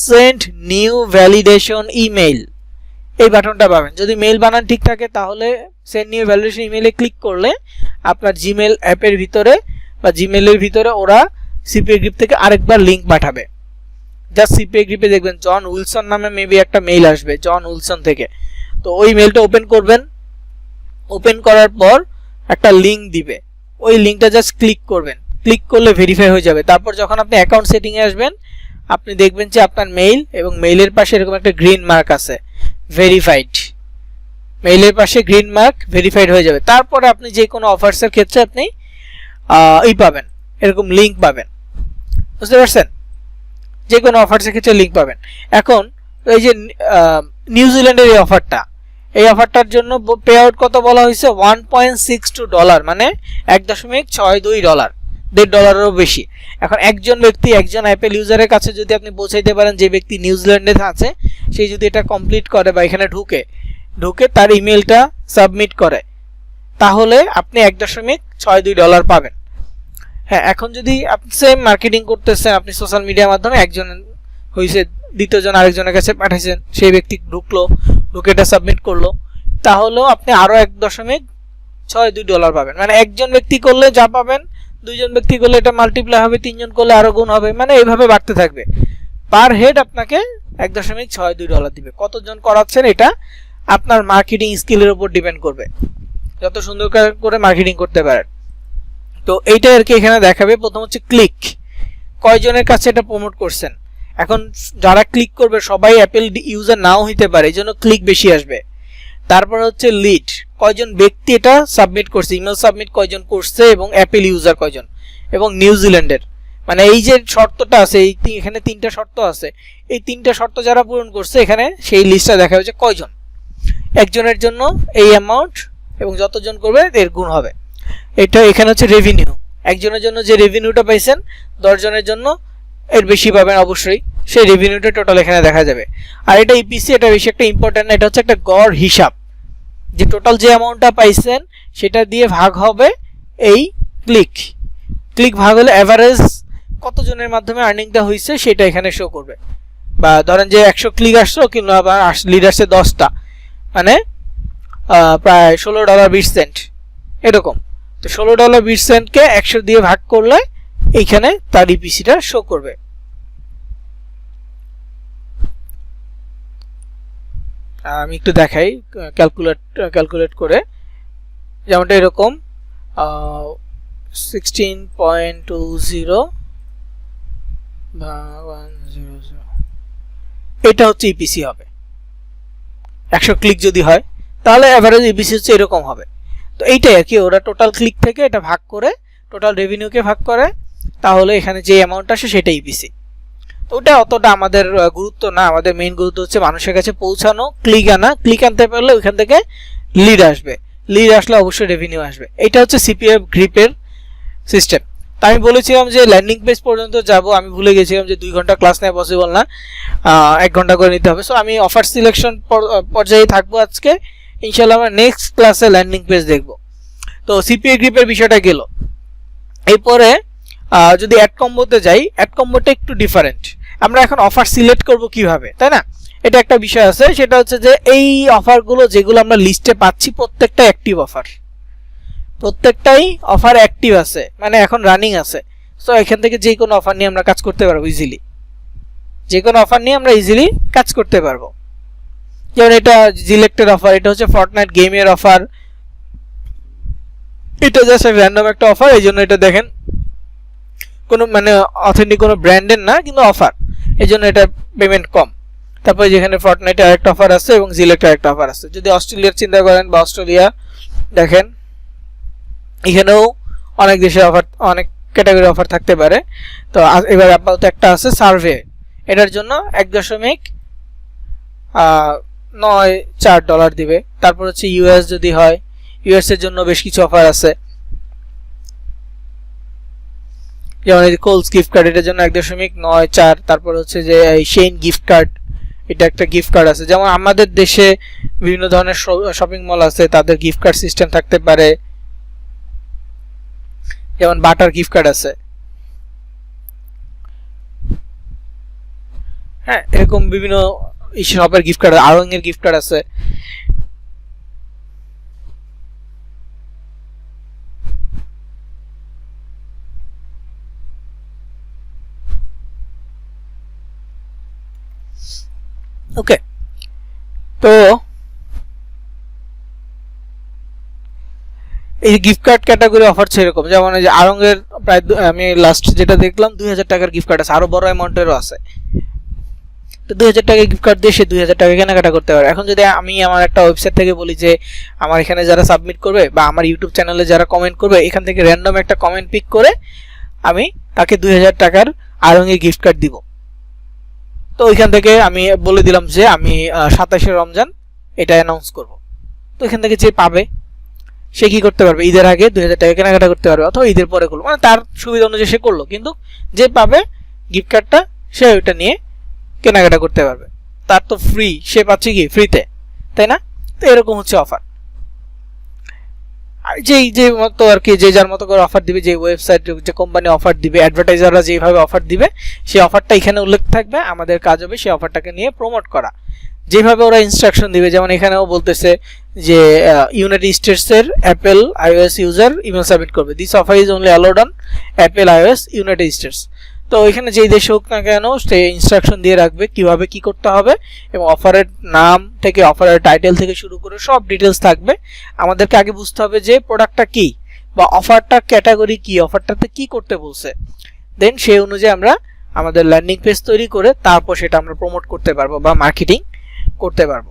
[SPEAKER 1] সেন্ড নিউ ভ্যালিডেশন ইমেইল, এই বাটনটা পাবেন। যদি মেইল বানান ঠিক থাকে তাহলে সেন্ড নিউ ভ্যালিডেশন ইমেইলে ক্লিক করলে আপনার জিমেল অ্যাপের ভিতরে বা জিমেলের ভিতরে ওরা সিপিএ গ্রিপ থেকে আরেকবার লিঙ্ক পাঠাবে। জাস্ট সিপিএ গ্রিপে দেখবেন জন উইলসন নামে মেবি একটা মেইল আসবে জন উইলসন থেকে। তো ওই মেইলটা ওপেন করবেন, ওপেন করার পর একটা লিঙ্ক দিবে, ওই লিঙ্কটা জাস্ট ক্লিক করবেন, ক্লিক করলে ভেরিফাই হয়ে যাবে। তারপর যখন আপনি অ্যাকাউন্ট সেটিংয়ে আসবেন, আপনি দেখবেন যে আপনার মেইল এবং মেইলের পাশে এরকম একটা গ্রিন মার্ক আছে, ভেরিফাইড, মেইলের পাশে গ্রিন মার্ক, ভেরিফাইড হয়ে যাবে। তারপরে আপনি যে কোনো অফার্সের ক্ষেত্রে আপনি পাবেন, এরকম লিঙ্ক পাবেন, বুঝতে পারছেন? যে কোনো অফার্সের ক্ষেত্রে লিঙ্ক পাবেন। এখন এই যে নিউজিল্যান্ডের এই অফারটা, এই অফারটার জন্য পে আউট কত বলা হয়েছে? $1.62, মানে $1.62, $1.50 বেশি। এখন একজন ব্যক্তি, একজন অ্যাপেল ইউজারের কাছে যদি আপনি পৌঁছাইতে পারেন, যে ব্যক্তি নিউজিল্যান্ডে আছে, সেই যদি এটা কমপ্লিট করে বা এখানে ঢুকে তার ইমেলটা সাবমিট করে, তাহলে আপনি $1.62 পাবেন। হ্যাঁ, এখন যদি আপনি সেম মার্কেটিং করতেছেন, আপনি সোশ্যাল মিডিয়ার মাধ্যমে, একজন হয়েছে, দ্বিতীয়জন আরেকজনের কাছে পাঠাইছেন, সেই ব্যক্তি ঢুকে এটা সাবমিট করলো, তাহলেও আপনি আরো $1.62 পাবেন। মানে একজন ব্যক্তি করলে যা পাবেন, দুইজন ব্যক্তি করলে এটা মাল্টিপ্লাই হবে, তিনজন করলে আরো গুণ হবে, মানে এইভাবে বাড়তে থাকবে। পার হেড আপনাকে $1.62 দিবে। কতজন করাচ্ছেন এটা আপনার মার্কেটিং স্কিলের উপর ডিপেন্ড করবে, যত সুন্দর করে মার্কেটিং করতে পারেন। তো এইটা আর কি এখানে দেখাবে। প্রথম হচ্ছে ক্লিক, কয়জনের কাছে এটা প্রমোট করছেন। এখন যারা ক্লিক করবে সবাই অ্যাপেল ইউজার নাও হইতে পারে, এই জন্য ক্লিক বেশি আসবে। তারপর হচ্ছে লিড, কয়জন ব্যক্তি এটা সাবমিট করছে, ইমেল সাবমিট কয়জন করছে, এবং অ্যাপেল ইউজার কয়জন, এবং নিউজিল্যান্ডের, মানে এই যে শর্তটা আছে, এখানে 3টা শর্ত আছে, এই 3টা শর্ত যারা পূরণ করছে এখানে সেই লিস্টটা দেখা হচ্ছে কয়জন। একজনের জন্য এই অ্যামাউন্ট, এবং যতজন করবে এর গুণ হবে। এটা এখানে হচ্ছে রেভিনিউ, একজনের জন্য যে রেভিনিউটা পাইছেন 10 জনের জন্য এর বেশি পাবেন অবশ্যই, সেই রেভিনিউটা টোটাল এখানে দেখা যাবে। আর এটা ইপিসি, এটা বেশি একটা ইম্পর্টেন্ট না, এটা হচ্ছে একটা গড় হিসাব, যে টোটাল যে অ্যামাউন্টটা পাইছেন সেটা দিয়ে ভাগ হবে এই ক্লিক ভাগ হলে এভারেজ কতজনের মাধ্যমে আর্নিংটা হয়েছে সেটা এখানে শো করবে। বা ধরেন যে 100 ক্লিক আসলো, কিন্তু আবার লিড আসছে 10টা, মানে প্রায় $16.20 এরকম। তো $16.20 100 দিয়ে ভাগ করলে এইখানে তার ইপিসিটা শো করবে। আমি একটু দেখাই ক্যালকুলেট করে, যেমনটা এরকম 16.20 এটা হচ্ছে ইপিসি হবে। 100 ক্লিক যদি হয় তাহলে এভারেজ ইপিসি হচ্ছে এরকম হবে। তো এইটাই আর কি, ওরা টোটাল ক্লিক থেকে এটা ভাগ করে, টোটাল রেভিনিউকে ভাগ করে, তাহলে এখানে যে অ্যামাউন্ট আসে সেটা ইপিসি। তো ওটা অতটা আমাদের গুরুত্ব না, আমাদের মেইন গুরুত্ব হচ্ছে মানুষের কাছে পৌঁছানো, ক্লিক আনা, ক্লিক আনতে পারলে ওইখান থেকে লিড আসবে, লিড আসলে অবশ্যই রেভিনিউ আসবে। এটা হচ্ছে সিপিএ গ্রিপের সিস্টেম। তো আমি বলেছিলাম যে ল্যান্ডিং পেজ পর্যন্ত যাব, আমি ভুলে গেছিলাম যে 2 ঘন্টা ক্লাস নেওয়া পসিবল না, 1 ঘন্টা করে নিতে হবে। সো আমি অফার সিলেকশন পর্যায়ে থাকবো আজকে, ইনশাআল্লাহ আমরা নেক্সট ক্লাসে ল্যান্ডিং পেজ দেখব। তো সিপিএ গ্রিপের বিষয়টা গেল। এরপরে যদি অ্যাড কম্বোতে যাই, অ্যাড কম্বোটা একটু ডিফারেন্ট। আমরা এখন অফার সিলেক্ট করব কিভাবে, তাই না? এটা একটা বিষয় আছে, সেটা হচ্ছে যে এই অফারগুলো যেগুলো আমরা লিস্টে পাচ্ছি প্রত্যেকটা অ্যাক্টিভ অফার, প্রত্যেকটাই অফার অ্যাক্টিভ আছে, মানে এখন রানিং আছে। সো এখান থেকে যে কোনো অফার নিয়ে আমরা কাজ করতে পারবো ইজিলি, যে কোনো অফার নিয়ে আমরা ইজিলি কাজ করতে পারবো। যেমন এটা সিলেক্টেড অফার, এটা হচ্ছে ফর্টনাইট গেমের অফার, এটা জাস্ট র্যান্ডম একটা অফার, এই জন্য এটা দেখেন কোনো মানে অথেন্টিক কোনো ব্র্যান্ডের না, কিন্তু অফার, এই জন্য এটা পেমেন্ট কম। তারপরে যেখানে ফর্টনাইটে আরেকটা অফার আছে এবং সিলেক্টেড আরেকটা অফার আছে। যদি অস্ট্রেলিয়ার চিন্তা করেন বা অস্ট্রেলিয়া দেখেন, এখানেও অনেক দেশের অফার, অনেক ক্যাটাগরি অফার থাকতে পারে। তো এবার আপাতত একটা আছে সার্ভে, এটার জন্য $1.94 দিবে। তারপর হচ্ছে ইউএস যদি হয়, ইউএস এর জন্য বেশ কিছু অফার আছে, যেমন এই কোলস গিফট কার্ড, এটার জন্য 1.94। তারপর হচ্ছে যে শেইন গিফট কার্ড, এটা একটা গিফট কার্ড আছে। যেমন আমাদের দেশে বিভিন্ন ধরনের শপিং মল আছে, তাদের গিফট কার্ড সিস্টেম থাকতে পারে, যেমন বাটার গিফট কার্ড আছে। হ্যাঁ, এরকম বিভিন্ন শপের গিফট কার্ড, আরং এর গিফট কার্ড আছে। ওকে, তো এই গিফট কার্ড ক্যাটাগরি অফার সেরকম, যেমন এই যে আরং এর প্রায় আমি লাস্ট যেটা দেখলাম 2000 টাকার গিফট কার্ড আছে, আরো বড় অ্যামাউন্টেরও আছে। তো 2000 টাকার গিফট কার্ড দিয়ে সে 2000 টাকা কেনাকাটা করতে পারে। এখন যদি আমি আমার একটা ওয়েবসাইট থেকে বলি যে আমার এখানে যারা সাবমিট করবে বা আমার ইউটিউব চ্যানেলে যারা কমেন্ট করবে, এখান থেকে র্যান্ডম একটা কমেন্ট পিক করে আমি তাকে 2000 টাকার আরং এর গিফট কার্ড দিব। তো ওইখান থেকে আমি বলে দিলাম যে আমি 27শে রমজান এটা অ্যানাউন্স করব। তো এখান থেকে যে পাবে সে কি করতে পারবে, ঈদের আগে 2000 টাকা কেনাকাটা করতে পারবে, অথবা ঈদের পরে করলো, মানে তার সুবিধা অনুযায়ী সে করলো, কিন্তু যে পাবে গিফট কার্ডটা সে ওইটা নিয়ে কেনাকাটা করতে পারবে। তার তো ফ্রি, সে পাচ্ছে কি ফ্রিতে, তাই না? তো এরকম হচ্ছে অফার। আর যে মতো আর কি, যে যার মতো করে অফার দিবে, যে ওয়েবসাইট যে কোম্পানি অফার দিবে, অ্যাডভার্টাইজাররা যেভাবে অফার দিবে, সেই অফারটা এখানে উল্লেখ থাকবে। আমাদের কাজ হবে সেই অফারটাকে নিয়ে প্রমোট করা, যেভাবে ওরা ইনস্ট্রাকশন দিবে। যেমন এখানেও বলতেছে যে ইউনাইটেড স্টেটসের Apple iOS user email submit করবে, this offer is only allowed on Apple iOS United States. তো এখানে যেই দেশে হোক না কেন সে ইনস্ট্রাকশন দিয়ে রাখবে কিভাবে কি করতে হবে, এবং অফারের নাম থেকে অফারের টাইটেল থেকে শুরু করে সব ডিটেলস থাকবে। আমাদেরকে আগে বুঝতে হবে যে প্রোডাক্টটা কি বা অফারটা ক্যাটাগরি কি, অফারটাতে কি করতে বলছে, দেন সেই অনুযায়ী আমরা আমাদের ল্যান্ডিং পেজ তৈরি করে তারপর সেটা আমরা প্রমোট করতে পারবো বা মার্কেটিং করতে পারবো।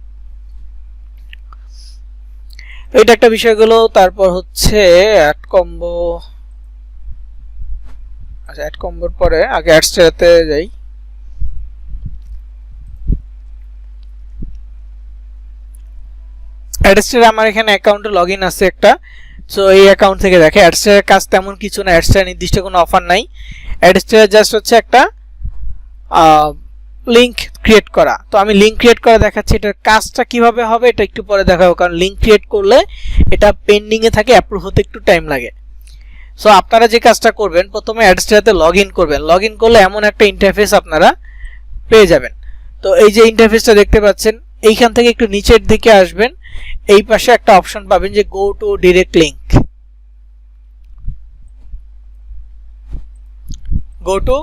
[SPEAKER 1] এটা একটা বিষয় গেল। তারপর হচ্ছে অ্যাড কম্বো। আচ্ছা, অ্যাড কম্বোর পরে আগে অ্যাডস্টারতে যাই। অ্যাডস্টার আমার এখানে অ্যাকাউন্টে লগইন আছে একটা, সো এই অ্যাকাউন্ট থেকে দেখে অ্যাডস্টারের কাজ তেমন কিছু না, অ্যাডস্টার নির্দিষ্ট কোনো অফার নাই। অ্যাডস্টার জাস্ট হচ্ছে একটা লিংক ক্রিয়েট করা। তো আমি লিংক ক্রিয়েট করে দেখাচ্ছি, এটার কাজটা কিভাবে হবে এটা একটু পরে দেখাবো, কারণ লিংক ক্রিয়েট করলে এটা পেন্ডিং এ থাকে, অ্যাপ্রুভ হতে একটু টাইম লাগে। সো আপনারা যে কাজটা করবেন, প্রথমে অ্যাডস্টারতে লগইন করবেন। লগইন করলে এমন একটা ইন্টারফেস আপনারা পেয়ে যাবেন। তো এই যে ইন্টারফেসটা দেখতে পাচ্ছেন, এইখান থেকে একটু নিচের দিকে আসবেন, এই পাশে একটা অপশন পাবেন যে go to direct link. Go to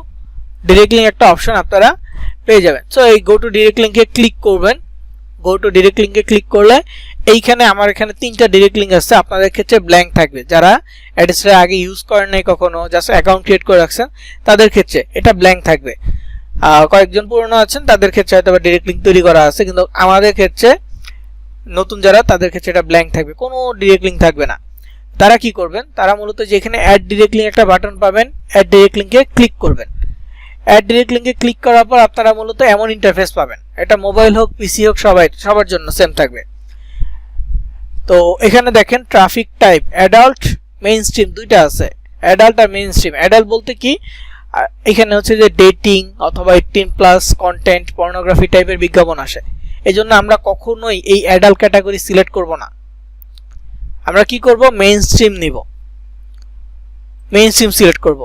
[SPEAKER 1] direct link একটা অপশন আপনারা পেয়ে যাবেন। সো এই গো টু ডিরেক্ট লিংকে ক্লিক করবেন। গো টু ডিরেক্ট লিংকে ক্লিক করলে এইখানে আমার এখানে 3টা ডিরেক্ট লিংক আছে, আপনাদের ক্ষেত্রে ব্ল্যাঙ্ক থাকবে। যারা অ্যাডস্টার আগে ইউজ করেন নাই কখনো, জাস্ট অ্যাকাউন্ট ক্রিয়েট করে রাখছেন, তাদের ক্ষেত্রে এটা ব্ল্যাঙ্ক থাকবে। কয়েকজন পুরনো আছেন তাদের ক্ষেত্রে হয়তো ডিরেক্ট লিংক তৈরি করা আছে, কিন্তু আমাদের ক্ষেত্রে নতুন যারা, তাদের ক্ষেত্রে এটা ব্ল্যাঙ্ক থাকবে, কোনো ডিরেক্ট লিংক থাকবে না। তারা কি করবেন, তারা মূলত যেখানে অ্যাড ডিরেক্ট লিংক একটা বাটন পাবেন, অ্যাড ডিরেক্ট লিংকে ক্লিক করবেন। অ্যাড ডিরেক্ট লিংকে ক্লিক করার পর আপনারা মূলত এমন ইন্টারফেস পাবেন, এটা মোবাইল হোক পিসি হোক সবার জন্য সেম থাকবে। তো এখানে দেখেন traffic type adult main stream দুইটা আছে, অ্যাডাল্ট আর মেইন স্ট্রিম। অ্যাডাল্ট বলতে কি, এখানে হচ্ছে যে ডেটিং অথবা 18+ কন্টেন্ট, পর্নোগ্রাফি টাইপের বিজ্ঞাপন আসে। এই জন্য আমরা কখনোই এই অ্যাডাল্ট ক্যাটাগরি সিলেক্ট করব না, আমরা কি করব, মেইন স্ট্রিম নিব, মেইন স্ট্রিম সিলেক্ট করব।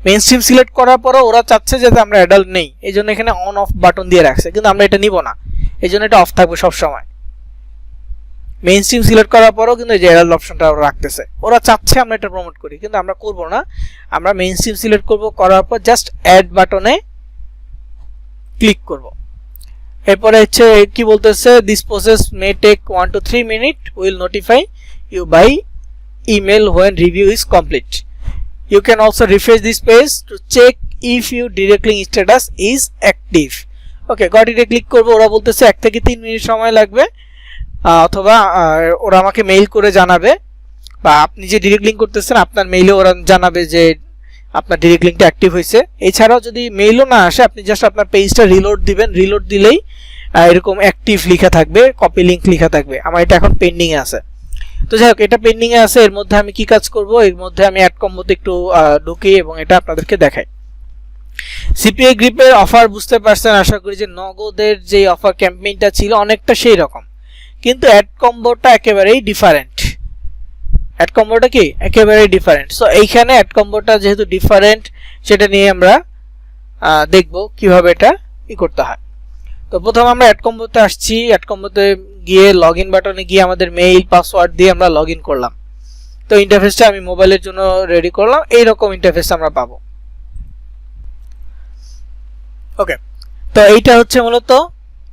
[SPEAKER 1] মেইন স্ট্রিম সিলেক্ট করার পরও ওরা চাচ্ছে যাতে আমরা অ্যাডাল্ট নেই, এই জন্য এখানে অন অফ বাটন দিয়ে রাখছে, কিন্তু আমরা এটা নিব না, এই জন্য এটা অফ থাকবে সবসময়। মেইন স্ট্রিম সিলেক্ট করার পরও কিন্তু এই যে অ্যাডাল্ট অপশনটা ওরা রাখতেছে, ওরা চাচ্ছে আমরা এটা প্রমোট করি, কিন্তু আমরা করব না। আমরা মেইন স্ট্রিম সিলেক্ট করব, করার পর জাস্ট অ্যাড বাটনে ক্লিক করব। এরপরে হচ্ছে কি বলতেছে, this process may take 1 to 3 minute, will notify you by email when review is complete. You can also refresh this page to check if your direct link status is active. Okay, got ইটে ক্লিক করব। ওরা বলতেছে 1 থেকে 3 মিনিট সময় লাগবে, অথবা ওরা আমাকে মেইল করে জানাবে, বা আপনি যে ডিরেক্ট লিঙ্ক করতেছেন আপনার মেইলে ওরা জানাবে যে আপনার ডিরেক্ট লিঙ্কটা অ্যাক্টিভ হয়েছে। এছাড়াও যদি মেইলও না আসে, আপনি জাস্ট আপনার পেজটা রিলোড দিবেন, রিলোড দিলেই এরকম অ্যাক্টিভ লেখা থাকবে, কপি লিঙ্ক লেখা থাকবে। আমার এটা এখন পেন্ডিং এ আছে। তো যাই হোক, এটা পেন্ডিং এ আছে। এর মধ্যে আমি কি কাজ করব, এর মধ্যে আমি অ্যাড কম্বোতে একটু ঢুকি এবং এটা আপনাদেরকে দেখাই। সিপিএ গ্রিপের অফার বুঝতে পারছেন আশা করি, যে নগদের যে অফার ক্যাম্পেইনটা ছিল অনেকটা সেই রকম, কিন্তু অ্যাড কম্বোটা একেবারেই ডিফারেন্ট। অ্যাড কম্বোটা কি একেবারেই ডিফারেন্ট। সো এইখানে অ্যাড কম্বোটা যেহেতু ডিফারেন্ট, সেটা নিয়ে আমরা দেখব কিভাবে এটা করতে হয়। তো প্রথম আমরা অ্যাড কম্বোতে আসছি। অ্যাড কম্বোতে গিয়ে লগইন বাটনে গিয়ে আমাদের মেইল পাসওয়ার্ড দিয়ে আমরা লগইন করলাম। তো ইন্টারফেসটা আমি মোবাইলের জন্য রেডি করলাম, এইরকম ইন্টারফেস আমরা পাবো। ওকে, তো এইটা হচ্ছে মূলত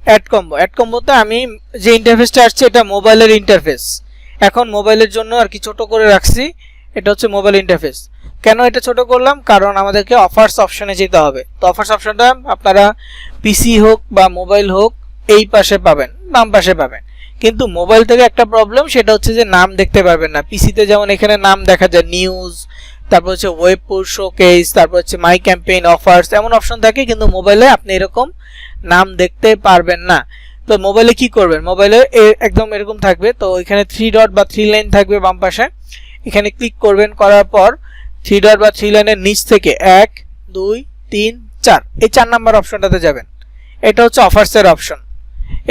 [SPEAKER 1] অ্যাড কম্বো। অ্যাড কম্বোতে আমি যে ইন্টারফেসটা আসছে এটা মোবাইলের ইন্টারফেস। এখন মোবাইলের জন্য আর কি ছোট করে রাখছি, এটা হচ্ছে মোবাইল ইন্টারফেস। কেন এটা ছোট করলাম, কারণ আমাদেরকে অফার্স অপশনে যেতে হবে। তো অফার্স অপশনটা আপনারা পিসি হোক বা মোবাইল হোক এই পাশে পাবেন, বাম পাশে পাবেন। কিন্তু মোবাইল থেকে একটা প্রবলেম, সেটা হচ্ছে যে নাম দেখতে পারবেন না। পিসিতে যেমন এখানে নাম দেখা যায়, নিউজ, তারপর হচ্ছে ওয়েব পুল শোকেস, তারপর হচ্ছে মাই ক্যাম্পেইন, অফার্স, এমন অপশন থাকে, কিন্তু মোবাইলে আপনি এরকম নাম দেখতে পারবেন না। তো মোবাইলে কি করবেন, মোবাইলে একদম এরকম থাকবে। তো এখানে 3 ডট বা 3 লাইন থাকবে বাম পাশে, এখানে ক্লিক করবেন। করার পর 3 ডট বা 3 লাইনের নিচ থেকে 1 2 3 4 এই 4 নাম্বার অপশনটাতে যাবেন। এটা হচ্ছে অফার্সের অপশন।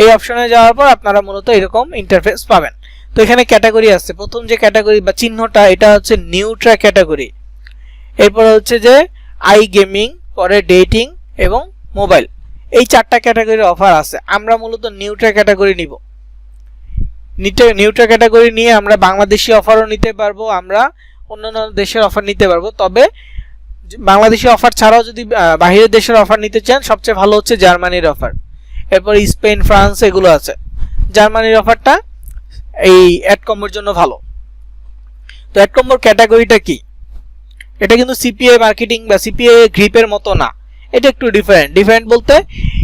[SPEAKER 1] এই অপশনে যাওয়ার পর আপনারা মূলত এরকম ইন্টারফেস পাবেন। তো এখানে ক্যাটাগরি আছে। প্রথম যে ক্যাটাগরি বা চিহ্নটা, এটা হচ্ছে নিউ ট্র্যাক ক্যাটাগরি। এরপর হচ্ছে যে আই গেমিং, পরে ডেটিং এবং মোবাইল, এই 4টা ক্যাটাগরির অফার আছে। আমরা মূলত নিউ ট্র্যাক ক্যাটাগরি নিব। নিউ ট্র্যাক ক্যাটাগরি নিয়ে আমরা বাংলাদেশি অফারও নিতে পারবো, আমরা অন্যান্য দেশের অফার নিতে পারবো। তবে বাংলাদেশি অফার ছাড়াও যদি বাইরের দেশের অফার নিতে চান, সবচেয়ে ভালো হচ্ছে জার্মানির অফার। এরপর স্পেন, ফ্রান্স এগুলো আছে। জার্মানির অফারটা এই অ্যাড কম্বোর জন্য ভালো। তো অ্যাড কম্বোর ক্যাটাগরিটা কি, এটা কিন্তু সিপিএ মার্কেটিং বা সিপিএ গ্রিপের মতো না, এটা একটু ডিফারেন্ট বলতে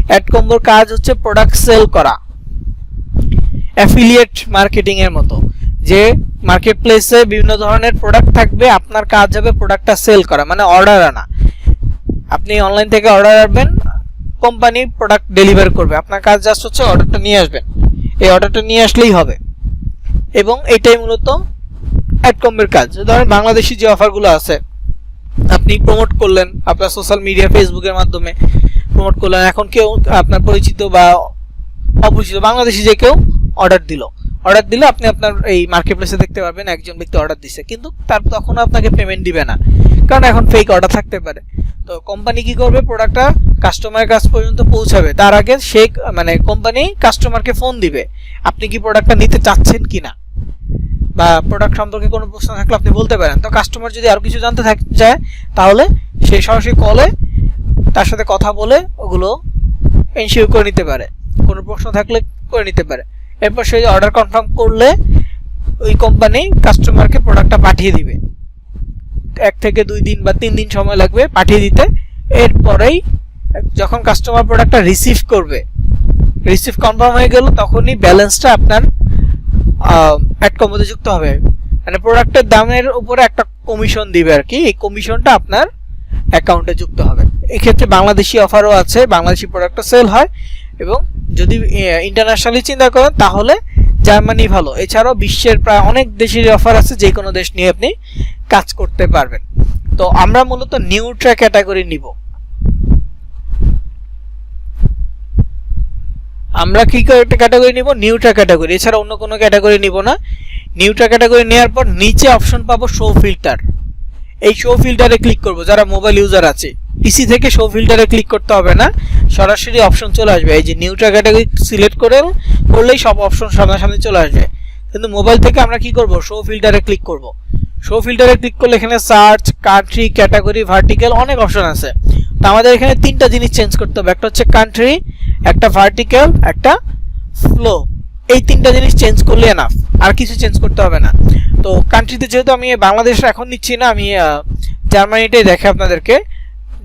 [SPEAKER 1] অ্যাড কম্বোর কাজ হচ্ছে প্রোডাক্ট সেল করা, অ্যাফিলিয়েট মার্কেটিং এর মতো। যে মার্কেট প্লেসে বিভিন্ন ধরনের প্রোডাক্ট থাকবে, আপনার কাজ হবে প্রোডাক্টটা সেল করা, মানে অর্ডার আনা। আপনি অনলাইন থেকে অর্ডার আনবেন, কোম্পানি প্রোডাক্ট ডেলিভার করবে, আপনার কাজ জাস্ট হচ্ছে অর্ডারটা নিয়ে আসবেন। এই অর্ডারটা নিয়ে আসলেই হবে, এবং এটাই মূলত অ্যাড কম্বোর কাজ। ধরেন বাংলাদেশি যে অফারগুলো আছে, আপনি প্রমোট করলেন আপনার সোশ্যাল মিডিয়া, ফেসবুকের মাধ্যমে প্রমোট করলেন। এখন কেউ আপনার পরিচিত বা অপরিচিত বাংলাদেশি যে কেউ অর্ডার দিলে আপনি আপনার এই মার্কেট প্লেসে দেখতে পারবেন একজন ব্যক্তি অর্ডার দিচ্ছে, কিন্তু তার তখন আপনাকে পেমেন্ট দিবে না, কারণ এখন ফেক অর্ডার থাকতে পারে। তো কোম্পানি কি করবে, প্রোডাক্টটা কাস্টমারের কাছ পর্যন্ত পৌঁছাবে, তার আগে সে মানে কোম্পানি কাস্টমারকে ফোন দিবে আপনি কি প্রোডাক্টটা নিতে চাচ্ছেন কিনা, বা প্রোডাক্ট সম্পর্কে কোনো প্রশ্ন থাকলে আপনি বলতে পারেন। তো কাস্টমার যদি আরো কিছু জানতে চায়, তাহলে সে সরাসরি কলে তার সাথে কথা বলে ওগুলো এনশিওর করে নিতে পারে, কোনো প্রশ্ন থাকলে করে নিতে পারে। এরপর সে অর্ডার কনফার্ম করলে ওই কোম্পানি কাস্টমারকে প্রোডাক্টটা পাঠিয়ে দিবে। 1 থেকে 2 দিন বা 3 দিন সময় লাগবে পাঠিয়ে দিতে। এরপরেই যখন কাস্টমার প্রোডাক্টটা রিসিভ কনফার্ম হয়ে গেল, তখনই ব্যালেন্সটা আপনার অ্যাড কম্বোতে যুক্ত হবে। মানে প্রোডাক্টের দামের উপরে একটা কমিশন দিবে আর কি, এই কমিশনটা আপনার অ্যাকাউন্টে যুক্ত হবে। এক্ষেত্রে বাংলাদেশি অফারও আছে, বাংলাদেশি প্রোডাক্টও সেল হয়। এবং যদি ইন্টারন্যাশনালি চিন্তা করেন তাহলে জার্মানি ভালো। এছাড়াও বিশ্বের প্রায় অনেক দেশের অফার আছে, যে কোনো দেশ নিয়ে আপনি কাজ করতে পারবেন। তো আমরা মূলত নিউ ট্র্যাক ক্যাটাগরি নিব। আমরা কি ক্যাটাগরি নিব, নিউ ট্র্যাক ক্যাটাগরি, এছাড়া অন্য কোনো ক্যাটাগরি নিব না। নিউ ট্র্যাক ক্যাটাগরি নেওয়ার পর নিচে অপশন পাবো শো ফিল্টার। এই শো ফিল্টারে ক্লিক করব যারা মোবাইল ইউজার আছে। পিসি থেকে শো ফিল্টারে ক্লিক করতে হবে না, সরাসরি অপশন চলে আসবে। এই যে নিউ ক্যাটাগরি সিলেক্ট করলেই সব অপশন সামনাসামনি চলে আসবে। কিন্তু মোবাইল থেকে আমরা কি করব, শো ফিল্টারে ক্লিক করব। শো ফিল্টারে ক্লিক করলে এখানে সার্চ, কান্ট্রি, ক্যাটাগরি, ভার্টিক্যাল অনেক অপশন আছে। তো আমাদের এখানে তিনটা জিনিস চেঞ্জ করতে হবে, একটা হচ্ছে কান্ট্রি, একটা ভার্টিক্যাল, একটা ফ্লো। এই তিনটা জিনিস চেঞ্জ করলে এনাফ, আর কিছু চেঞ্জ করতে হবে না। তো কান্ট্রিতে যেহেতু আমি বাংলাদেশ এখন নিচ্ছি না, আমি জার্মানিটাই দেখে আপনাদেরকে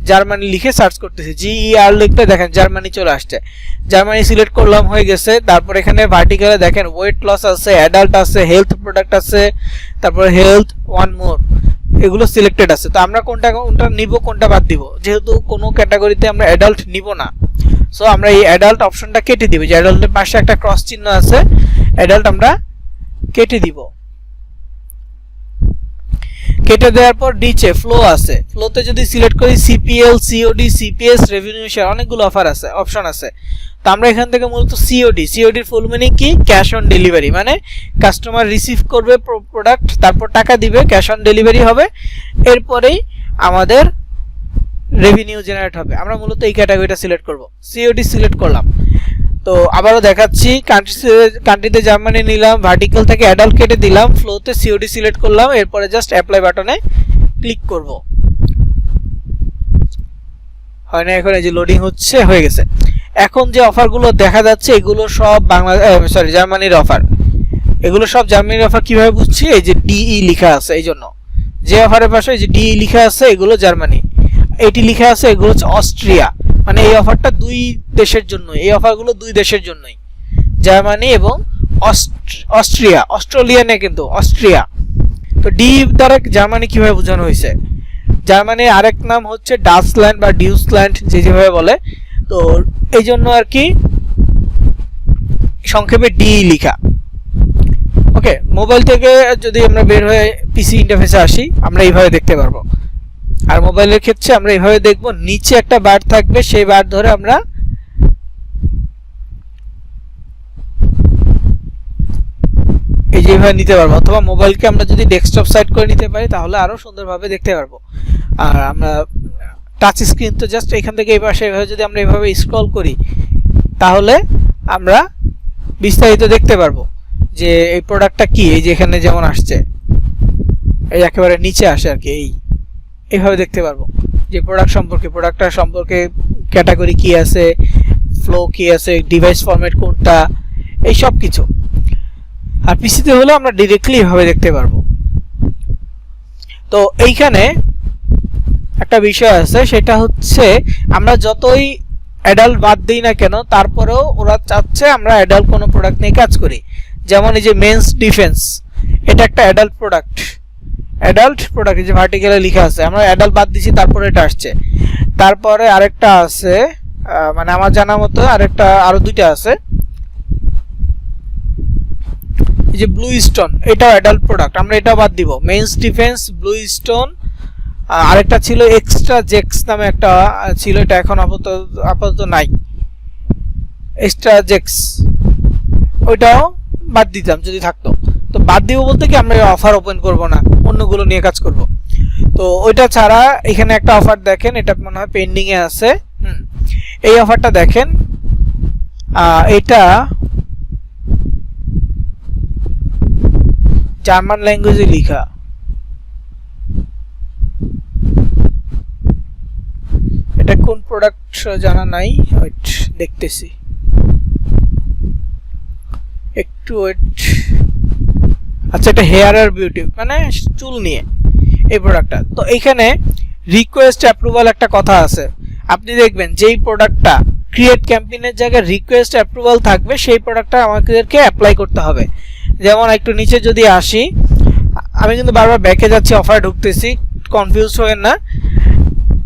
[SPEAKER 1] জার্মানি লিখে সার্চ করতেছি, GER লিখতে দেখেন জার্মানি চলে আসছে। জার্মানি সিলেক্ট করলাম, হয়ে গেছে। তারপর এখানে ভার্টিক্যালে দেখেন ওয়েট লস আছে, অ্যাডাল্ট আছে, হেলথ প্রোডাক্ট আছে, তারপর হেলথ, ওয়ান মোর, এগুলো সিলেক্টেড আছে। তো আমরা কোনটা নিব, কোনটা বাদ দিব, যেহেতু কোনো ক্যাটাগরিতে আমরা অ্যাডাল্ট নিব না, সো আমরা এই অ্যাডাল্ট অপশনটা কেটে দিব। যে অ্যাডাল্টের পাশে একটা ক্রস চিহ্ন আছে, অ্যাডাল্ট আমরা কেটে দিব। কেটে দেওয়ার পর নিচে ফ্লো আছে, ফ্লোতে যদি সিলেক্ট করি CPL, COD, CPS, revenue share, অনেকগুলো অপশন আছে। তো আমরা এখান থেকে মূলত CODর ফুল মিনিং কি, ক্যাশ অন ডেলিভারি, মানে কাস্টমার রিসিভ করবে প্রোডাক্ট, তারপর টাকা দিবে, ক্যাশ অন ডেলিভারি হবে, এরপরেই আমাদের রেভিনিউ জেনারেট হবে। আমরা মূলত এই ক্যাটাগরিটা সিলেক্ট করব। COD সিলেক্ট করলাম। তো আবারও দেখাচ্ছি, কান্ট্রিতে জার্মানি নিলাম, ভার্টিক্যাল থেকে অ্যাডাল্ট কেটে দিলাম, ফ্লোতে COD সিলেক্ট করলাম, এরপরে জাস্ট অ্যাপ্লাই বাটনে ক্লিক করব। হয় না এখন, এই যে লোডিং হচ্ছে, হয়ে গেছে। এখন যে অফারগুলো দেখা যাচ্ছে এগুলো সব জার্মানির অফার। এগুলো সব জার্মানির অফার। কিভাবে বুঝছি, এই যে DE লেখা আছে, এই জন্য যে অফারের পাশে এই যে DE লেখা আছে এগুলো জার্মানি, এটি লেখা আছে এগুলো হচ্ছে অস্ট্রিয়া। মানে এই অফারটা দুই দেশের জন্য, এই অফারগুলো দুই দেশের জন্যই, জার্মানি এবং অস্ট্রিয়া। অস্ট্রেলিয়ানে কিন্তু অস্ট্রিয়া। তো ডি দ্বারা জার্মানি কিভাবে বোঝানো হয়েছে, জার্মানির আরেক নাম হচ্ছে ডাচল্যান্ড বা ডিউসল্যান্ড, যেভাবে বলে। তো এই জন্য আর কি সংক্ষেপে ডি লেখা। ওকে, মোবাইল থেকে যদি আমরা বের হয়ে পিসি ইন্টারফেসে আসি, আমরা এইভাবে দেখতে পারবো। আর মোবাইলের ক্ষেত্রে আমরা এইভাবে দেখব, নিচে একটা বার থাকবে, সেই বার ধরে আমরা এই যেভাবে নিতে পারবো, অথবা মোবাইলকে আমরা যদি ডেস্কটপ সাইড করে নিতে পারি তাহলে আরো সুন্দরভাবে দেখতে পারবো। আর আমরা টাচ স্ক্রিন তো জাস্ট এখান থেকে এই পাশে এভাবে যদি আমরা এভাবে স্ক্রল করি তাহলে আমরা বিস্তারিত দেখতে পারবো যে এই প্রোডাক্টটা কি। এই যে এখানে যেমন আসছে, এই একেবারে নিচে আসে আর কি, এইভাবে দেখতে পারবো যে প্রোডাক্টটার সম্পর্কে ক্যাটাগরি কি আছে, ফ্লো কি আছে, ডিভাইস ফরম্যাট কোনটা, এই সব কিছু। আর পিসিতে হলে আমরা ডিরেক্টলি এভাবে দেখতে পারবো। তো এইখানে একটা বিষয় আছে, সেটা হচ্ছে আমরা যতই অ্যাডাল্ট বাদ দিই না কেন, তারপরেও ওরা চাচ্ছে আমরা অ্যাডাল্ট কোনো প্রোডাক্ট নিয়ে কাজ করি। যেমন এই যে মেন্স ডিফেন্স, এটা একটা অ্যাডাল্ট প্রোডাক্ট, এই যে ভার্টিক্যালে লেখা আছে, আমরা অ্যাডাল্ট বাদ দিছি, তারপরে এটা আসছে। তারপরে আরেকটা আছে, মানে আমার জানা মতো আরো দুইটা আছে, এই যে ব্লু স্টোন, এটাও অ্যাডাল্ট প্রোডাক্ট, আমরা এটাও বাদ দিব। মেন্স ডিফেন্স, ব্লু স্টোন, আরেকটা ছিল এক্সট্রা জেক্স নামে একটা ছিল, এটা এখন আপাতত নাই, এক্সট্রা জেক্স, ওইটাও বাদ দিতাম যদি থাকতো। তো বাদ দিব বলতে কি, আমরা অফার ওপেন করব না, অন্যগুলো নিয়ে কাজ করব। তো ওইটা ছাড়া এখানে একটা অফার দেখেন, এটা মনে হয় পেন্ডিং এ আছে। এই অফারটা দেখেন, এটা জার্মান ল্যাঙ্গুয়েজে লেখা, এটা কোন প্রোডাক্ট জানা নাই, ওয়েট দেখতেছি একটু, ওয়েট। আচ্ছা, এটা হেয়ার আর বিউটি, মানে চুল নিয়ে এই প্রোডাক্টটা। তো এইখানে রিকোয়েস্ট অ্যাপ্রুভাল একটা কথা আছে, আপনি দেখবেন যেই প্রোডাক্টটা ক্রিয়েট ক্যাম্পেইনের জায়গায় রিকোয়েস্ট অ্যাপ্রুভাল থাকবে, সেই প্রোডাক্টটা আমাদেরকে অ্যাপ্লাই করতে হবে। যেমন একটু নিচে যদি আসি, আমি কিন্তু বারবার ব্যাকে যাচ্ছি, অফারে ঢুকতেছি, কনফিউজ হবেন না।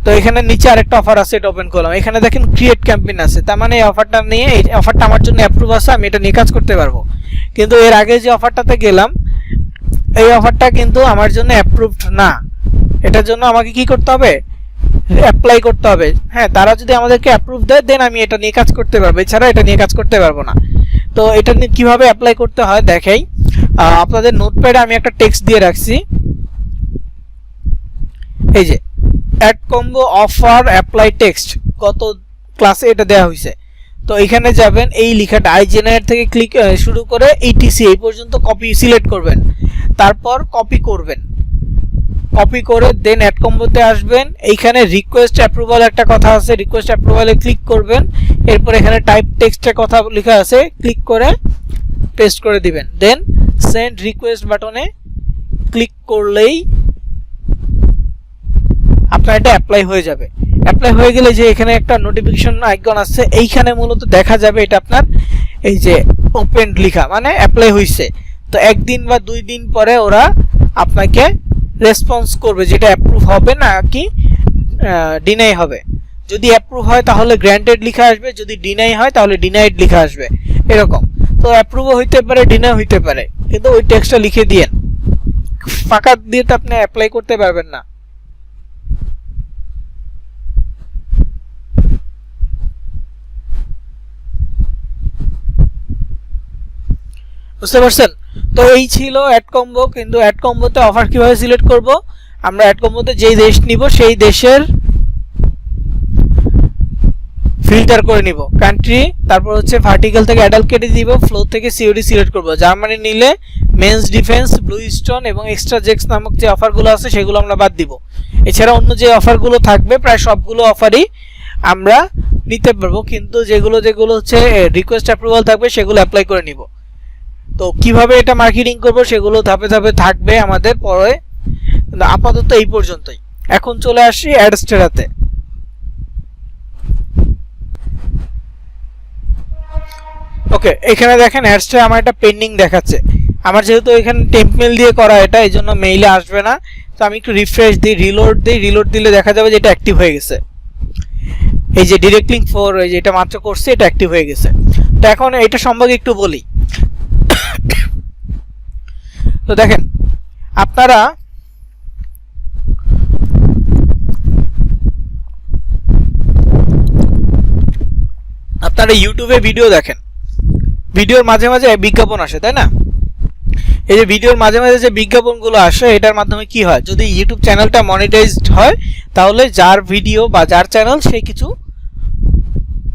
[SPEAKER 1] তো এখানে নিচে আরেকটা অফার আছে, এটা ওপেন করলাম, এখানে দেখেন ক্রিয়েট ক্যাম্পেইন আছে, তার মানে এই অফারটা নিয়ে, এই অফারটা আমার জন্য অ্যাপ্রুভ আছে, আমি এটা নিয়ে কাজ করতে পারবো। কিন্তু এর আগে যে অফারটাতে গেলাম, এই অফারটা কিন্তু আমার জন্য অ্যাপ্রুভড না, এটার জন্য আমাকে কি করতে হবে, অ্যাপ্লাই করতে হবে। হ্যাঁ, তারা যদি আমাদেরকে অ্যাপ্রুভ দেয় দেন আমি এটা নিয়ে কাজ করতে পারবো, এছাড়া এটা নিয়ে কাজ করতে পারবো না। তো এটা নিয়ে কিভাবে অ্যাপ্লাই করতে হয় দেখাই। আপনাদের নোটপ্যাডে আমি একটা টেক্সট দিয়ে রাখছি, এই যে ad combo offer apply text, গত ক্লাসে এটা দেওয়া হয়েছে। তো এখানে যাবেন, এই লেখাটা আই জেনারেট থেকে ক্লিক শুরু করে এইটিসি এই পর্যন্ত কপি সিলেক্ট করবেন, তারপর কপি করবেন, কপি করে দেন অ্যাড কম্বোতে আসবেন। এইখানে রিকোয়েস্ট অ্যাপ্রুভাল একটা কথা আছে, রিকোয়েস্ট অ্যাপ্রুভালে ক্লিক করবেন। এরপর এখানে টাইপ টেক্সটের কথা লেখা আছে, ক্লিক করে পেস্ট করে দিবেন। দেন সেন্ড রিকোয়েস্ট বাটনে ক্লিক করলেই আপনার এটা অ্যাপ্লাই হয়ে যাবে। অ্যাপ্লাই হয়ে গেলে যে এখানে একটা নোটিফিকেশন আইকন আছে, এইখানে মূলত দেখা যাবে এটা আপনার এই যে ওপেন লেখা, মানে অ্যাপ্লাই হয়েছে। তো একদিন বা 2 দিন পরে ওরা আপনাকে রেসপন্স করবে যেটা অ্যাপ্রুভ হবে না কি ডিনাই হবে। যদি অ্যাপ্রুভ হয় তাহলে গ্র্যান্টেড লেখা আসবে, যদি ডিনাই হয় তাহলে ডিনাইড লেখা আসবে, এরকম। তো অ্যাপ্রুভও হইতে পারে, ডিনাই হইতে পারে, কিন্তু ওই টেক্সটটা লিখে দিয়েন। ফাঁকা দিয়ে তো আপনি অ্যাপ্লাই করতে পারবেন না। বুঝতে পারছেন? তো এই ছিল অ্যাড কম্বো। কিন্তু অ্যাড কম্বোতে অফার কিভাবে সিলেক্ট করব, আমরা অ্যাড কম্বোতে যেই দেশ নিব সেই দেশের ফিল্টার করে নিব কান্ট্রি, তারপর হচ্ছে ভার্টিক্যাল থেকে অ্যাডাল্ট কেটে দিব, ফ্লো থেকে সিওডি সিলেক্ট করব। জার্মানি নিলে মেন্স ডিফেন্স, ব্লু স্টোন এবং এক্সট্রা জেক্স নামক যে অফারগুলো আছে সেগুলো আমরা বাদ দিব। এছাড়া অন্য যে অফারগুলো থাকবে প্রায় সবগুলো অফারই আমরা নিতে পারবো, কিন্তু যেগুলো যেগুলো হচ্ছে রিকোয়েস্ট অ্যাপ্রুভাল থাকবে সেগুলো অ্যাপ্লাই করে নিব। তো কিভাবে এটা মার্কেটিং করব সেগুলো ধাপে ধাপে থাকবে আমাদের পরে, কিন্তু আপাতত এই পর্যন্তই। এখন চলে আসি অ্যাডস্টেরাতে। ওকে, এখানে দেখেন অ্যাডস্টেরা আমার একটা পেন্ডিং দেখাচ্ছে। আমার যেহেতু এখানে টেম্পমেল দিয়ে করা এটা, এই জন্য মেইলে আসবে না। তো আমি একটু রিফ্রেশ দিই, রিলোড দিই, রিলোড দিলে দেখা যাবে যে এটা অ্যাক্টিভ হয়ে গেছে। এই যে ডিরেক্ট লিঙ্ক 4, এই যে এটা মাত্র করছে, এটা অ্যাক্টিভ হয়ে গেছে। তো এখন এটা সম্পর্কে একটু বলি। তো দেখেন, আপনারা ইউটিউবে ভিডিও দেখেন, ভিডিওর মাঝে মাঝে বিজ্ঞাপন আসে, তাই না? এই যে ভিডিওর মাঝে মাঝে যে বিজ্ঞাপনগুলো আসে, এটার মাধ্যমে কি হয়, যদি ইউটিউব চ্যানেলটা মনিটাইজড হয় তাহলে যার ভিডিও বা যার চ্যানেল সে কিছু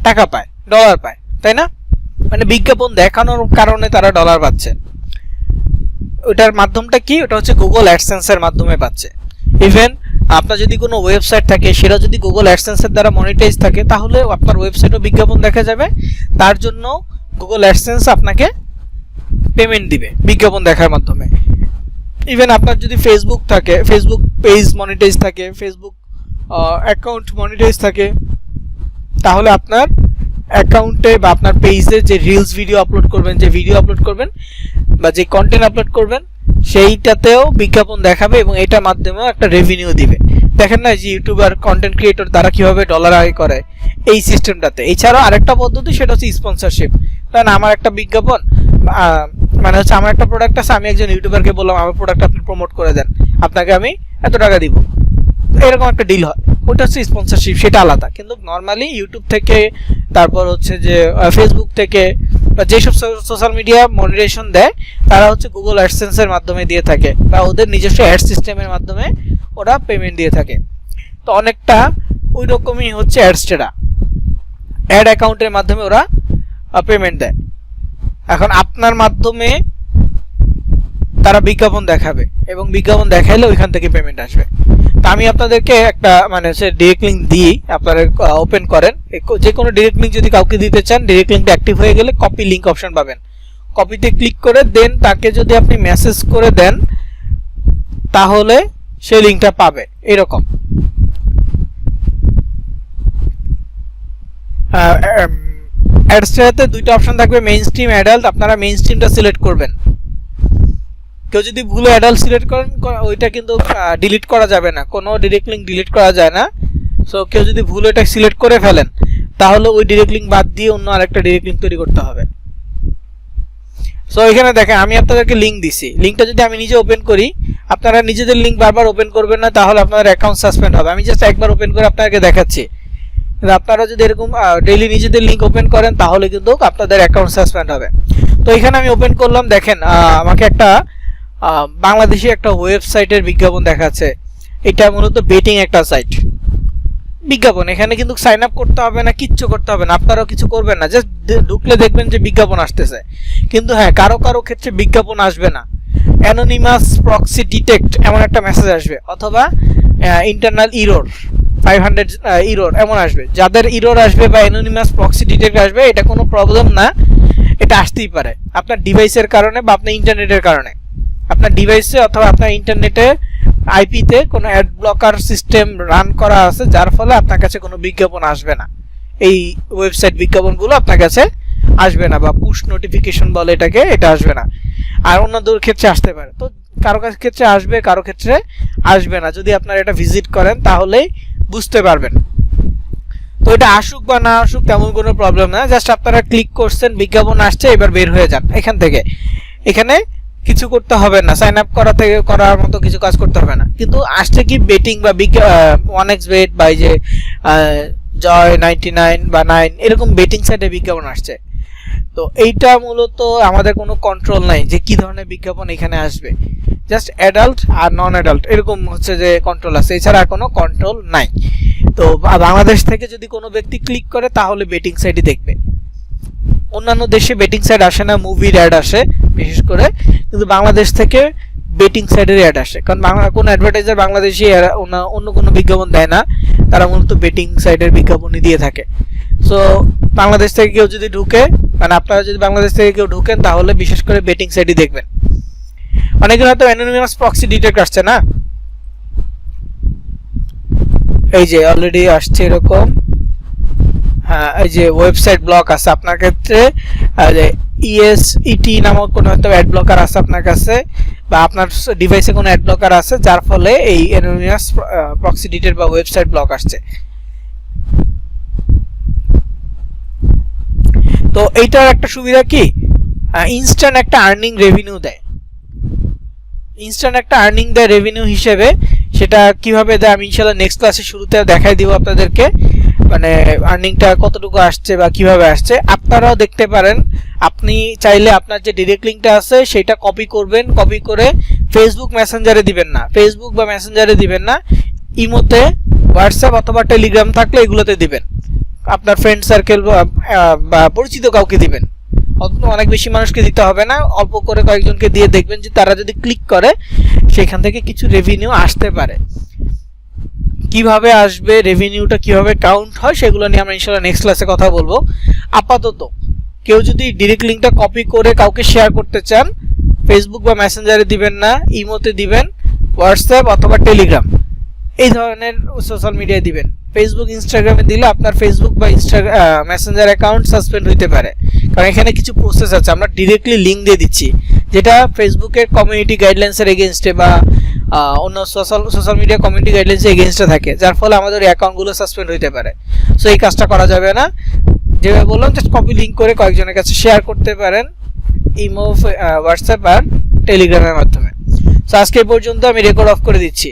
[SPEAKER 1] টাকা পায়, ডলার পায়, তাই না? মানে বিজ্ঞাপন দেখানোর কারণে তারা ডলার পাচ্ছে। ওটার মাধ্যমটা কি, ওটা হচ্ছে গুগল অ্যাডসেন্সের মাধ্যমে পাচ্ছে। ইভেন আপনার যদি কোনো ওয়েবসাইট থাকে, সেটা যদি গুগল অ্যাডসেন্সের দ্বারা মনিটাইজ থাকে, তাহলে আপনার ওয়েবসাইটও বিজ্ঞাপন দেখা যাবে। তার জন্য গুগল অ্যাডসেন্স আপনাকে পেমেন্ট দিবে বিজ্ঞাপন দেখার মাধ্যমে। ইভেন আপনার যদি ফেসবুক থাকে, ফেসবুক পেজ মনিটাইজ থাকে, ফেসবুক অ্যাকাউন্ট মনিটাইজ থাকে, তাহলে আপনার অ্যাকাউন্টে বা আপনার পেজে যে রিলস ভিডিও আপলোড করবেন, যে ভিডিও আপলোড করবেন বা যে কন্টেন্ট আপলোড করবেন, সেইটাতেও বিজ্ঞাপন দেখাবে এবং এটার মাধ্যমেও একটা রেভিনিউ দিবে। দেখেন না যে ইউটিউবার, কন্টেন্ট ক্রিয়েটর তারা কিভাবে ডলার আয় করে এই সিস্টেমটাতে। এছাড়াও আরেকটা পদ্ধতি, সেটা হচ্ছে স্পন্সরশিপ। কারণ আমার একটা বিজ্ঞাপন, মানে হচ্ছে আমার একটা প্রোডাক্ট আছে, আমি একজন ইউটিউবারকে বললাম আমার প্রোডাক্ট আপনি প্রমোট করে দেন, আপনাকে আমি এত টাকা দিব, এরকম একটা ডিল হয়, ওটা হচ্ছে স্পন্সরশিপ, সেটা আলাদা। কিন্তু নর্মালি ইউটিউব থেকে, তারপর হচ্ছে যে ফেসবুক থেকে বা যেসব সোশ্যাল মিডিয়া মনিটাইজেশন দেয়, তারা হচ্ছে গুগল অ্যাডসেন্সের মাধ্যমে দিয়ে থাকে বা ওদের নিজস্ব অ্যাড সিস্টেমের মাধ্যমে ওরা পেমেন্ট দিয়ে থাকে। তো অনেকটা ওই রকমই হচ্ছে অ্যাডস্টেরা, অ্যাড অ্যাকাউন্টের মাধ্যমে ওরা পেমেন্ট দেয়। এখন আপনার মাধ্যমে তারা বিজ্ঞাপন দেখাবে এবং বিজ্ঞাপন দেখাইলে ওইখান থেকে পেমেন্ট আসবে। তো আমি আপনাদেরকে একটা মানে হচ্ছে ডিরেক্ট লিঙ্ক দিই, আপনারা ওপেন করেন। যে কোনো ডিরেক্ট লিঙ্ক যদি কাউকে দিতে চান, ডিরেক্ট লিঙ্কটা অ্যাক্টিভ হয়ে গেলে কপি লিঙ্ক অপশন পাবেন, কপিতে ক্লিক করে দেন তাকে যদি আপনি মেসেজ করে দেন তাহলে সেই লিঙ্কটা পাবে। এরকম অ্যাডস্টেরাতে দুইটা অপশন থাকবে, মেইন স্ট্রিম, অ্যাডাল্ট। আপনারা মেইন স্ট্রিমটা সিলেক্ট করবেন। কেউ যদি ভুলে অ্যাডাল্ট সিলেক্ট করেন, ওইটা কিন্তু ডিলিট করা যাবে না, কোনো ডিরেক্ট লিঙ্ক ডিলিট করা যায় না। সো কেউ যদি ভুলে এটা সিলেক্ট করে ফেলেন, তাহলে ওই ডিরেক্ট লিঙ্ক বাদ দিয়ে অন্য আরেকটা ডিরেক্ট লিঙ্ক তৈরি করতে হবে। সো এখানে দেখেন আমি আপনাদেরকে লিঙ্ক দিছি, লিঙ্কটা যদি আমি নিজে ওপেন করি, আপনারা নিজেদের লিঙ্ক বারবার ওপেন করবেন না, তাহলে আপনাদের অ্যাকাউন্ট সাসপেন্ড হবে। আমি জাস্ট একবার ওপেন করে আপনাদেরকে দেখাচ্ছি। আপনারা যদি এরকম ডেইলি নিজেদের লিঙ্ক ওপেন করেন তাহলে কিন্তু আপনাদের অ্যাকাউন্ট সাসপেন্ড হবে। তো এখানে আমি ওপেন করলাম, দেখেন আমাকে একটা বাংলাদেশি একটা ওয়েবসাইটের বিজ্ঞাপন দেখাচ্ছে। এটা মূলত বেটিং একটা সাইট, বিজ্ঞাপন। এখানে কিন্তু সাইন আপ করতে হবে না, কিচ্ছু করতে হবে না, আপনারাও কিছু করবেন না, জাস্ট ঢুকলে দেখবেন যে বিজ্ঞাপন আসতেছে। কিন্তু হ্যাঁ, কারো কারো ক্ষেত্রে বিজ্ঞাপন আসবে না, অ্যানোনিমাস প্রক্সি ডিটেক্ট এমন একটা মেসেজ আসবে, অথবা ইন্টারনাল ইরোর 500 ইরোর এমন আসবে। যাদের ইরোর আসবে বা অ্যানোনিমাস প্রক্সি ডিটেক্ট আসবে, এটা কোনো প্রবলেম না, এটা আসতেই পারে আপনার ডিভাইসের কারণে বা আপনার ইন্টারনেটের কারণে। আপনার ডিভাইসে অথবা আপনার ইন্টারনেটে আইপিতে কোনো অ্যাড ব্লকার সিস্টেম রান করা আছে, যার ফলে আপনার কাছে কোনো বিজ্ঞাপন আসবে না, এই ওয়েবসাইট বিজ্ঞাপনগুলো আপনার কাছে আসবে না, বা পুশ নোটিফিকেশন বলে এটাকে, এটা আসবে না। আর অন্যদের ক্ষেত্রে আসতে পারে, তো কারো কাছে ক্ষেত্রে আসবে, কারো ক্ষেত্রে আসবে না। যদি আপনারা এটা ভিজিট করেন তাহলেই বুঝতে পারবেন। তো এটা আসুক বা না আসুক তেমন কোনো প্রবলেম না, জাস্ট আপনারা ক্লিক করছেন, বিজ্ঞাপন আসছে, এবার বের হয়ে যান এখান থেকে। এখানে কিছু করতে হবে না, সাইন আপ করা থেকে করার মতো কিছু কাজ করতে হবে না। কিন্তু আসছে কি বেটিং বা 1xBet বা যে জয় 99 বা 9 এরকম বেটিং সাইটে বিজ্ঞাপন আসছে। তো এইটা মূলত আমাদের কোনো কন্ট্রোল নাই যে কি ধরনের বিজ্ঞাপন এখানে আসবে, জাস্ট অ্যাডাল্ট আর নন অ্যাডাল্ট এরকম হচ্ছে যে কন্ট্রোল আছে, এছাড়া কোনো কন্ট্রোল নাই। তো বাংলাদেশ থেকে যদি কোনো ব্যক্তি ক্লিক করে তাহলে বেটিং সাইটই দেখবে। অন্যান্য দেশে বেটিং সাইট আসে না, মুভির অ্যাড আসে বিশেষ করে, কিন্তু বাংলাদেশ থেকে বেটিং সাইটের অ্যাড আসে, কারণ কোনো অ্যাডভার্টাইজার বাংলাদেশে অন্য কোনো বিজ্ঞাপন দেয় না, তারা মূলত বেটিং সাইটের বিজ্ঞাপনই দিয়ে থাকে। সো বাংলাদেশ থেকে কেউ যদি ঢুকে, মানে আপনারা যদি বাংলাদেশ থেকে কেউ ঢুকেন তাহলে বিশেষ করে বেটিং সাইটই দেখবেন। অনেকের হয়তো অ্যানোনিমাস প্রক্সি ডিটেক্ট আসছে না, এই যে অলরেডি আসছে এরকম। হ্যাঁ, এই যে ওয়েবসাইট ব্লক আছে আপনার ক্ষেত্রে, ESET নামক কোনো হয়তো অ্যাড ব্লকার আছে আপনার কাছে, বা আপনার ডিভাইসে কোনো অ্যাড ব্লকার আছে, যার ফলে এই অ্যানোনিমাস প্রক্সি ডিটেক্ট বা ওয়েবসাইট ব্লক আসছে। তো এইটার একটা সুবিধা কি, ইনস্ট্যান্ট একটা আর্নিং রেভিনিউ দেয়, ইনস্ট্যান্ট একটা আর্নিং দেয় রেভিনিউ হিসেবে। সেটা কিভাবে দেয় আমি ইনশাআল্লাহ নেক্সট ক্লাসে শুরুতে দেখাই দিব আপনাদেরকে, মানে আর্নিংটা কতটুকু আসছে বা কিভাবে আসছে। আপনারাও দেখতে পারেন, আপনি চাইলে আপনার যে ডিরেক্ট লিঙ্কটা আছে সেটা কপি করবেন, কপি করে ফেসবুক মেসেঞ্জারে দিবেন না, ফেসবুক বা মেসেঞ্জারে দিবেন না, ইমোতে, হোয়াটসঅ্যাপ অথবা টেলিগ্রাম থাকলে এগুলোতে দিবেন, আপনার ফ্রেন্ড সার্কেল বা পরিচিত কাউকে দিবেন। অনেক বেশি মানুষকে দিতে হবে না, অল্প করে কয়েকজনকে দিয়ে দেখবেন যে তারা যদি ক্লিক করে সেখান থেকে কিছু রেভিনিউ আসতে পারে। কিভাবে আসবে, রেভিনিউটা কিভাবে কাউন্ট হয়, সেগুলো নিয়ে আমরা ইনশাআল্লাহ নেক্সট ক্লাসে কথা বলবো। আপাতত কেউ যদি ডিরেক্ট লিঙ্কটা কপি করে কাউকে শেয়ার করতে চান, ফেসবুক বা মেসেঞ্জারে দিবেন না, ইমোতে দিবেন, হোয়াটসঅ্যাপ অথবা টেলিগ্রাম এই ধরনের সোশ্যাল মিডিয়ায় দিবেন। ফেসবুক ইনস্টাগ্রামে দিলে আপনার ফেসবুক বা মেসেঞ্জার অ্যাকাউন্ট সাসপেন্ড হইতে পারে, কারণ এখানে কিছু প্রসেস আছে, আমরা ডিরেক্টলি লিঙ্ক দিয়ে দিচ্ছি, যেটা ফেসবুকের কমিউনিটি গাইডলাইন্সের এগেনস্টে বা অন্য সোশ্যাল মিডিয়া কমিউনিটি গাইডলাইন্সের এগেনস্টে থাকে, যার ফলে আমাদের অ্যাকাউন্টগুলো সাসপেন্ড হইতে পারে। সো এই কাজটা করা যাবে না। যেভাবে বললাম, জাস্ট কপি লিঙ্ক করে কয়েকজনের কাছে শেয়ার করতে পারেন, ইমো, হোয়াটসঅ্যাপ আর টেলিগ্রামের মাধ্যমে। সো আজকে পর্যন্ত আমি রেকর্ড অফ করে দিচ্ছি।